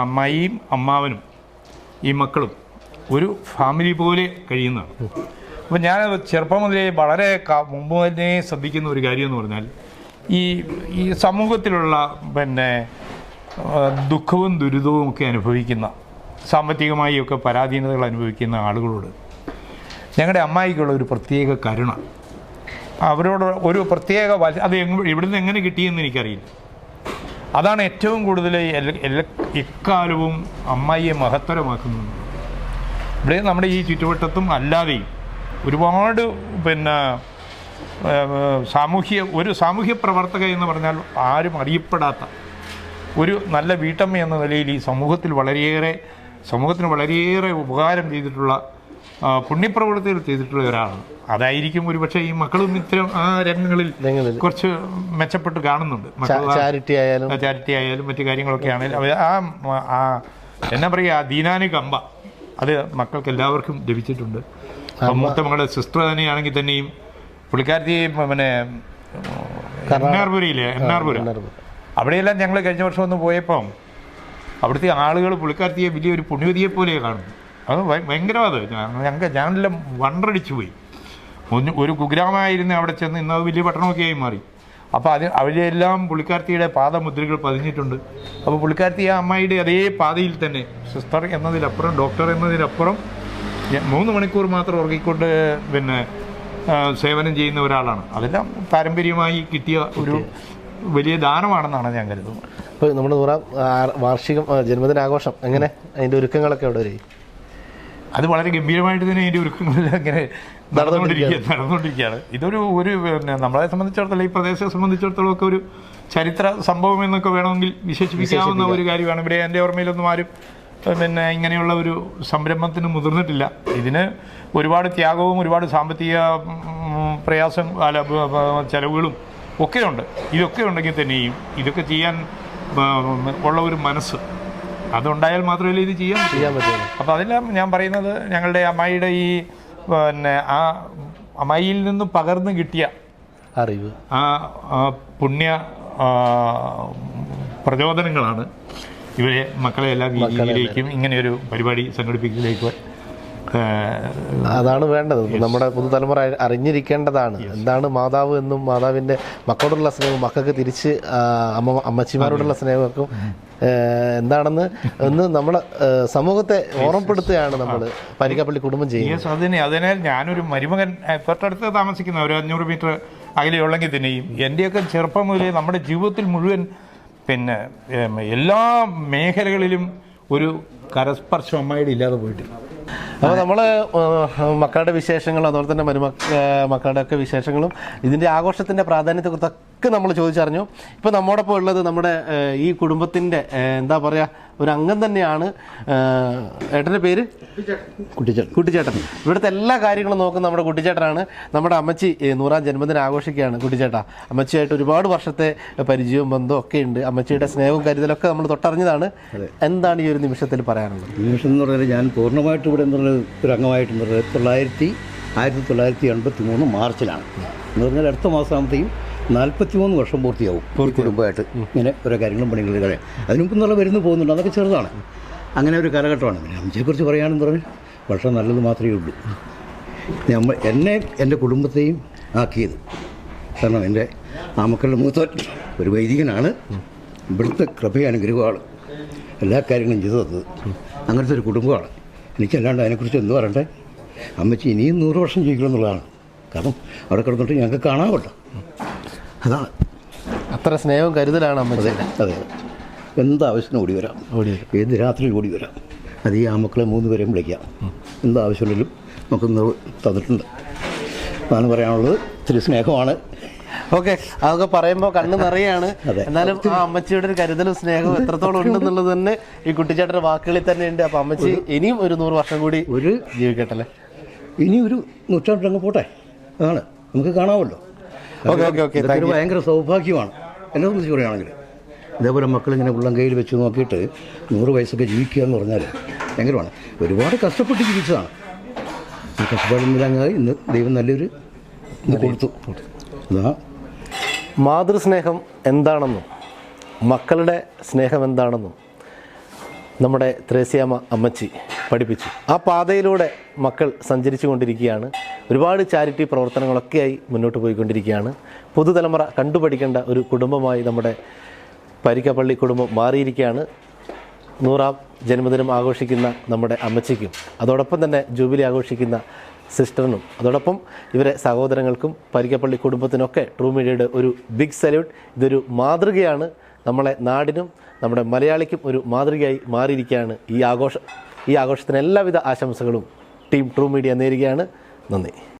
അമ്മായിയും അമ്മാവനും ഈ മക്കളും ഒരു ഫാമിലി പോലെ കഴിയുന്നതാണ്. അപ്പോൾ ഞാൻ ചെറുപ്പം മുതലേ വളരെ മുമ്പ് തന്നെ ശ്രദ്ധിക്കുന്ന ഒരു കാര്യം എന്ന് പറഞ്ഞാൽ ഈ സമൂഹത്തിലുള്ള ദുഃഖവും ദുരിതവും ഒക്കെ അനുഭവിക്കുന്ന, സാമ്പത്തികമായി ഒക്കെ പരാധീനതകൾ അനുഭവിക്കുന്ന ആളുകളോട് ഞങ്ങളുടെ അമ്മായിക്കുള്ള ഒരു പ്രത്യേക കരുണ, അവരോട് ഒരു പ്രത്യേക അത് ഇവിടുന്ന് എങ്ങനെ കിട്ടിയെന്ന് എനിക്കറിയില്ല. അതാണ് ഏറ്റവും കൂടുതൽ എക്കാലവും അമ്മായിയെ മഹത്തരമാക്കുന്നത്. ഇവിടെ നമ്മുടെ ഈ ചുറ്റുവട്ടത്തും അല്ലാതെയും ഒരുപാട് സാമൂഹ്യ പ്രവർത്തക എന്ന് പറഞ്ഞാൽ ആരും അറിയപ്പെടാത്ത ഒരു നല്ല വീട്ടമ്മ എന്ന നിലയിൽ ഈ സമൂഹത്തിന് വളരെയേറെ ഉപകാരം ചെയ്തിട്ടുള്ള പുണ്യപ്രവൃത്തികൾ ചെയ്തിട്ടുള്ള ഒരാളാണ്. അതായിരിക്കും ഒരുപക്ഷെ ഈ മക്കളും ഇത്തരം ആ രംഗങ്ങളിൽ കുറച്ച് മെച്ചപ്പെട്ട് കാണുന്നുണ്ട്. ചാരിറ്റി ആയാലും മറ്റു കാര്യങ്ങളൊക്കെ ആണെങ്കിലും ആ എന്നാ പറയുക, ദീനാനുകമ്പ അത് മക്കൾക്ക് എല്ലാവർക്കും ലഭിച്ചിട്ടുണ്ട്. മൂത്ത മകളുടെ സിസ്റ്റർ തന്നെയാണെങ്കിൽ തന്നെയും പുള്ളിക്കാരത്തി എണ്ണാർപുര അവിടെയെല്ലാം ഞങ്ങൾ കഴിഞ്ഞ വർഷം ഒന്ന് പോയപ്പം അവിടുത്തെ ആളുകൾ പുള്ളിക്കാരത്തിയെ വലിയൊരു പുണ്യവതിയെ പോലെ കാണുന്നു. അത് ഭയങ്കരവാദം. ഞാനെല്ലാം വണ്ടടിച്ചു പോയി. ഒരു കുഗ്രാമമായിരുന്നു അവിടെ ചെന്ന്, ഇന്നത് വലിയ പട്ടണമൊക്കെ ആയി മാറി. അപ്പോൾ അവിടെയെല്ലാം പുള്ളിക്കാരത്തിയുടെ പാദമുദ്രകൾ പതിഞ്ഞിട്ടുണ്ട്. അപ്പോൾ പുള്ളിക്കാരത്തി ആ അമ്മായിയുടെ അതേ പാതയിൽ തന്നെ സിസ്റ്റർ എന്നതിലപ്പുറം, ഡോക്ടർ എന്നതിലപ്പുറം 3 മണിക്കൂർ മാത്രം ഉറങ്ങിക്കൊണ്ട് സേവനം ചെയ്യുന്ന ഒരാളാണ്. അതെല്ലാം പാരമ്പര്യമായി കിട്ടിയ ഒരു വലിയ ദാനമാണെന്നാണ് ഞാൻ കരുതുന്നത്. ഇപ്പോൾ നമ്മുടെ 100ാം വാർഷികം ജന്മദിനാഘോഷം എങ്ങനെ, അതിൻ്റെ ഒരുക്കങ്ങളൊക്കെ എവിടെ വരെ? അത് വളരെ ഗംഭീരമായിട്ട് തന്നെ അതിൻ്റെ ഒരുക്കങ്ങളെല്ലാം ഇങ്ങനെ നടന്നുകൊണ്ടിരിക്കുകയാണ്. ഇതൊരു പിന്നെ നമ്മളെ സംബന്ധിച്ചിടത്തോളം, ഈ പ്രദേശത്തെ സംബന്ധിച്ചിടത്തോളം ഒക്കെ ഒരു ചരിത്ര സംഭവം എന്നൊക്കെ വേണമെങ്കിൽ വിശേഷിപ്പിക്കാവുന്ന ഒരു കാര്യമാണ്. ഇവിടെ എൻ്റെ ഓർമ്മയിലൊന്നും ആരും പിന്നെ ഇങ്ങനെയുള്ള ഒരു സംരംഭത്തിന് മുതിർന്നിട്ടില്ല. ഇതിന് ഒരുപാട് ത്യാഗവും ഒരുപാട് സാമ്പത്തിക പ്രയാസം ചെലവുകളും ഒക്കെയുണ്ട്. ഇതൊക്കെ ഉണ്ടെങ്കിൽ തന്നെയും ഇതൊക്കെ ചെയ്യാൻ ഉള്ള ഒരു മനസ്സ് അതുണ്ടായാൽ മാത്രമല്ലേ ഇത് ചെയ്യാൻ പറ്റുള്ളൂ. അപ്പോൾ അതെല്ലാം ഞാൻ പറയുന്നത് ഞങ്ങളുടെ അമ്മായിയുടെ ഈ പിന്നെ ആ അമ്മായിയിൽ നിന്ന് പകർന്നു കിട്ടിയ അറിവ്, ആ പുണ്യ പ്രചോദനങ്ങളാണ് ഇവരെ മക്കളെ എല്ലാ രീതിയിലേക്കും ഇങ്ങനെയൊരു പരിപാടി സംഘടിപ്പിക്കുന്നതിലേക്ക്. അതാണ് വേണ്ടത്. നമ്മുടെ പുതുതലമുറ അറിഞ്ഞിരിക്കേണ്ടതാണ് എന്താണ് മാതാവ് എന്നും മാതാവിൻ്റെ മക്കളോടുള്ള സ്നേഹവും മക്കൾക്ക് തിരിച്ച് അമ്മച്ചിമാരോടുള്ള സ്നേഹമൊക്കെ എന്താണെന്ന് നമ്മൾ സമൂഹത്തെ ഓർമ്മപ്പെടുത്തുകയാണ് നമ്മൾ പരിക്കപ്പള്ളി കുടുംബം ചെയ്യുന്നത്. അതിനാൽ ഞാനൊരു മരുമകൻ തൊട്ടടുത്ത് താമസിക്കുന്ന ഒരു 500 മീറ്റർ അകലെയുള്ളെങ്കിൽ തന്നെയും എൻ്റെയൊക്കെ ചെറുപ്പം മുതലേ നമ്മുടെ ജീവിതത്തിൽ മുഴുവൻ പിന്നെ എല്ലാ മേഖലകളിലും ഒരു കരസ്പർശം അമ്മായിയുടെ ഇല്ലാതെ പോയിട്ടില്ല. അപ്പോൾ നമ്മൾ മക്കളുടെ വിശേഷങ്ങളും അതുപോലെ തന്നെ മക്കളുടെ ഒക്കെ വിശേഷങ്ങളും ഇതിൻ്റെ ആഘോഷത്തിൻ്റെ പ്രാധാന്യത്തെക്കുറിച്ചൊക്കെ നമ്മൾ ചോദിച്ചറിഞ്ഞു. ഇപ്പോൾ നമ്മോടൊപ്പം ഉള്ളത് നമ്മുടെ ഈ കുടുംബത്തിൻ്റെ എന്താ പറയുക ഒരു അംഗം തന്നെയാണ്. ഏട്ടൻ്റെ പേര് കുട്ടിച്ചേട്ടൻ. ഇവിടുത്തെ എല്ലാ കാര്യങ്ങളും നോക്കുന്ന നമ്മുടെ കുട്ടിച്ചേട്ടനാണ്. നമ്മുടെ അമ്മച്ചി 100ാം ജന്മദിനം ആഘോഷിക്കുകയാണ്. കുട്ടിച്ചേട്ടാ, അമ്മച്ചിയായിട്ട് ഒരുപാട് വർഷത്തെ പരിചയവും ബന്ധവും ഒക്കെ ഉണ്ട്. അമ്മച്ചിയുടെ സ്നേഹവും കരുതലൊക്കെ നമ്മൾ തൊട്ടറിഞ്ഞതാണ്. എന്താണ് ഈ ഒരു നിമിഷത്തിൽ പറയാനുള്ളത്? നിമിഷം എന്ന് പറഞ്ഞാൽ ഞാൻ പൂർണ്ണമായിട്ട് ഇവിടെ ഒരു അംഗമായിട്ടുള്ളത് 1983 മാർച്ചിലാണ്. എന്ന് പറഞ്ഞാൽ അടുത്ത മാസമാകുമ്പോഴത്തേക്കും 43 വർഷം പൂർത്തിയാവും കുടുംബമായിട്ട് ഇങ്ങനെ ഓരോ കാര്യങ്ങളും പണികളും കഴിയാം. അതിന് മുമ്പ് എന്നുള്ള വരുന്നു പോകുന്നുണ്ട്, അതൊക്കെ ചെറുതാണ്. അങ്ങനെ ഒരു കാലഘട്ടമാണ്. പിന്നെ അമ്മച്ചിയെക്കുറിച്ച് പറയുകയാണെന്ന് പറഞ്ഞാൽ വളരെ നല്ലത് മാത്രമേ ഉള്ളൂ. എന്നെ എൻ്റെ കുടുംബത്തെയും ആക്കിയത് കാരണം എൻ്റെ മക്കളുടെ മൂത്ത ഒരു വൈദികനാണ്. ഇവിടുത്തെ കൃപയാനുഗ്രഹമാണ് എല്ലാ കാര്യങ്ങളും ചെയ്തു തന്നത്. അങ്ങനത്തെ ഒരു കുടുംബമാണ്. എനിക്കല്ലാണ്ട് അതിനെക്കുറിച്ച് എന്ത് പറയണ്ടേ. അമ്മച്ചി ഇനിയും 100 വർഷം ജീവിക്കണം എന്നുള്ളതാണ്. കാരണം അവിടെ കിടന്നിട്ട് ഞങ്ങൾക്ക് കാണാമല്ലോ. അതാണ് അത്ര സ്നേഹവും കരുതലാണ് അമ്മച്ചി. അതെ, എന്താവശ്യത്തിന് ഓടി വരാം, ഏത് രാത്രിയിൽ ഓടി വരാം. അത് ഈ മക്കളെ 3 പേരെയും വിളിക്കാം. എന്താവശ്യമുണ്ടെങ്കിലും നമുക്ക് തന്നിട്ടുണ്ട്. അതാണ് പറയാനുള്ളത്. ഇത്തിരി സ്നേഹമാണ്. ഓക്കെ, അതൊക്കെ പറയുമ്പോൾ കണ്ണ് നിറയാണ്. എന്നാലും ആ അമ്മച്ചിയുടെ ഒരു കരുതലും സ്നേഹവും എത്രത്തോളം ഉണ്ടെന്നുള്ളത് തന്നെ ഈ കുട്ടിച്ചേട്ടൻ്റെ വാക്കുകളിൽ തന്നെ ഉണ്ട്. അപ്പം അമ്മച്ചി ഇനിയും ഒരു 100 വർഷം കൂടി ജീവിക്കട്ടല്ലേ. ഇനി ഒരു നൂറ്റാണ്ടങ്ങ് പോട്ടെ. അതാണ് നമുക്ക് കാണാമല്ലോ. ഇതൊരു ഭയങ്കര സൗഭാഗ്യമാണ് എന്നെ സംബന്ധിച്ച് പറയുകയാണെങ്കിൽ. ഇതേപോലെ മക്കളിങ്ങനെ ഉള്ളം കയ്യിൽ വെച്ച് നോക്കിയിട്ട് 100 വയസ്സൊക്കെ ജീവിക്കുക എന്ന് പറഞ്ഞാൽ ഭയങ്കരമാണ്. ഒരുപാട് കഷ്ടപ്പെട്ട് ജീവിച്ചതാണ്. ഈ കഷ്ടപ്പാടില്ലാങ്ങായി ഇന്ന് ദൈവം നല്ലൊരു കൊടുത്തു. അതാ മാതൃസ്നേഹം എന്താണെന്നും മക്കളുടെ സ്നേഹം എന്താണെന്നും നമ്മുടെ ത്രേസ്യാമ്മ അമ്മച്ചി പഠിപ്പിച്ചു. ആ പാതയിലൂടെ മക്കൾ സഞ്ചരിച്ചു കൊണ്ടിരിക്കുകയാണ്. ഒരുപാട് ചാരിറ്റി പ്രവർത്തനങ്ങളൊക്കെയായി മുന്നോട്ട് പോയിക്കൊണ്ടിരിക്കുകയാണ്. പുതുതലമുറ കണ്ടുപഠിക്കേണ്ട ഒരു കുടുംബമായി നമ്മുടെ പരിക്കപ്പള്ളി കുടുംബം മാറിയിരിക്കുകയാണ്. 100ാം ജന്മദിനം ആഘോഷിക്കുന്ന നമ്മുടെ അമ്മച്ചിക്കും അതോടൊപ്പം തന്നെ ജൂബിലി ആഘോഷിക്കുന്ന സിസ്റ്ററിനും അതോടൊപ്പം ഇവരെ സഹോദരങ്ങൾക്കും പരിക്കപ്പള്ളി കുടുംബത്തിനൊക്കെ ട്രൂ മീഡിയയുടെ ഒരു ബിഗ് സല്യൂട്ട്. ഇതൊരു മാതൃകയാണ്. നമ്മളെ നാടിനും നമ്മുടെ മലയാളിക്കും ഒരു മാതൃകയായി മാറിയിരിക്കുകയാണ് ഈ ആഘോഷം. ഈ ആഘോഷത്തിന് എല്ലാവിധ ആശംസകളും ടീം ട്രൂ മീഡിയ നേരുകയാണ്. നന്ദി.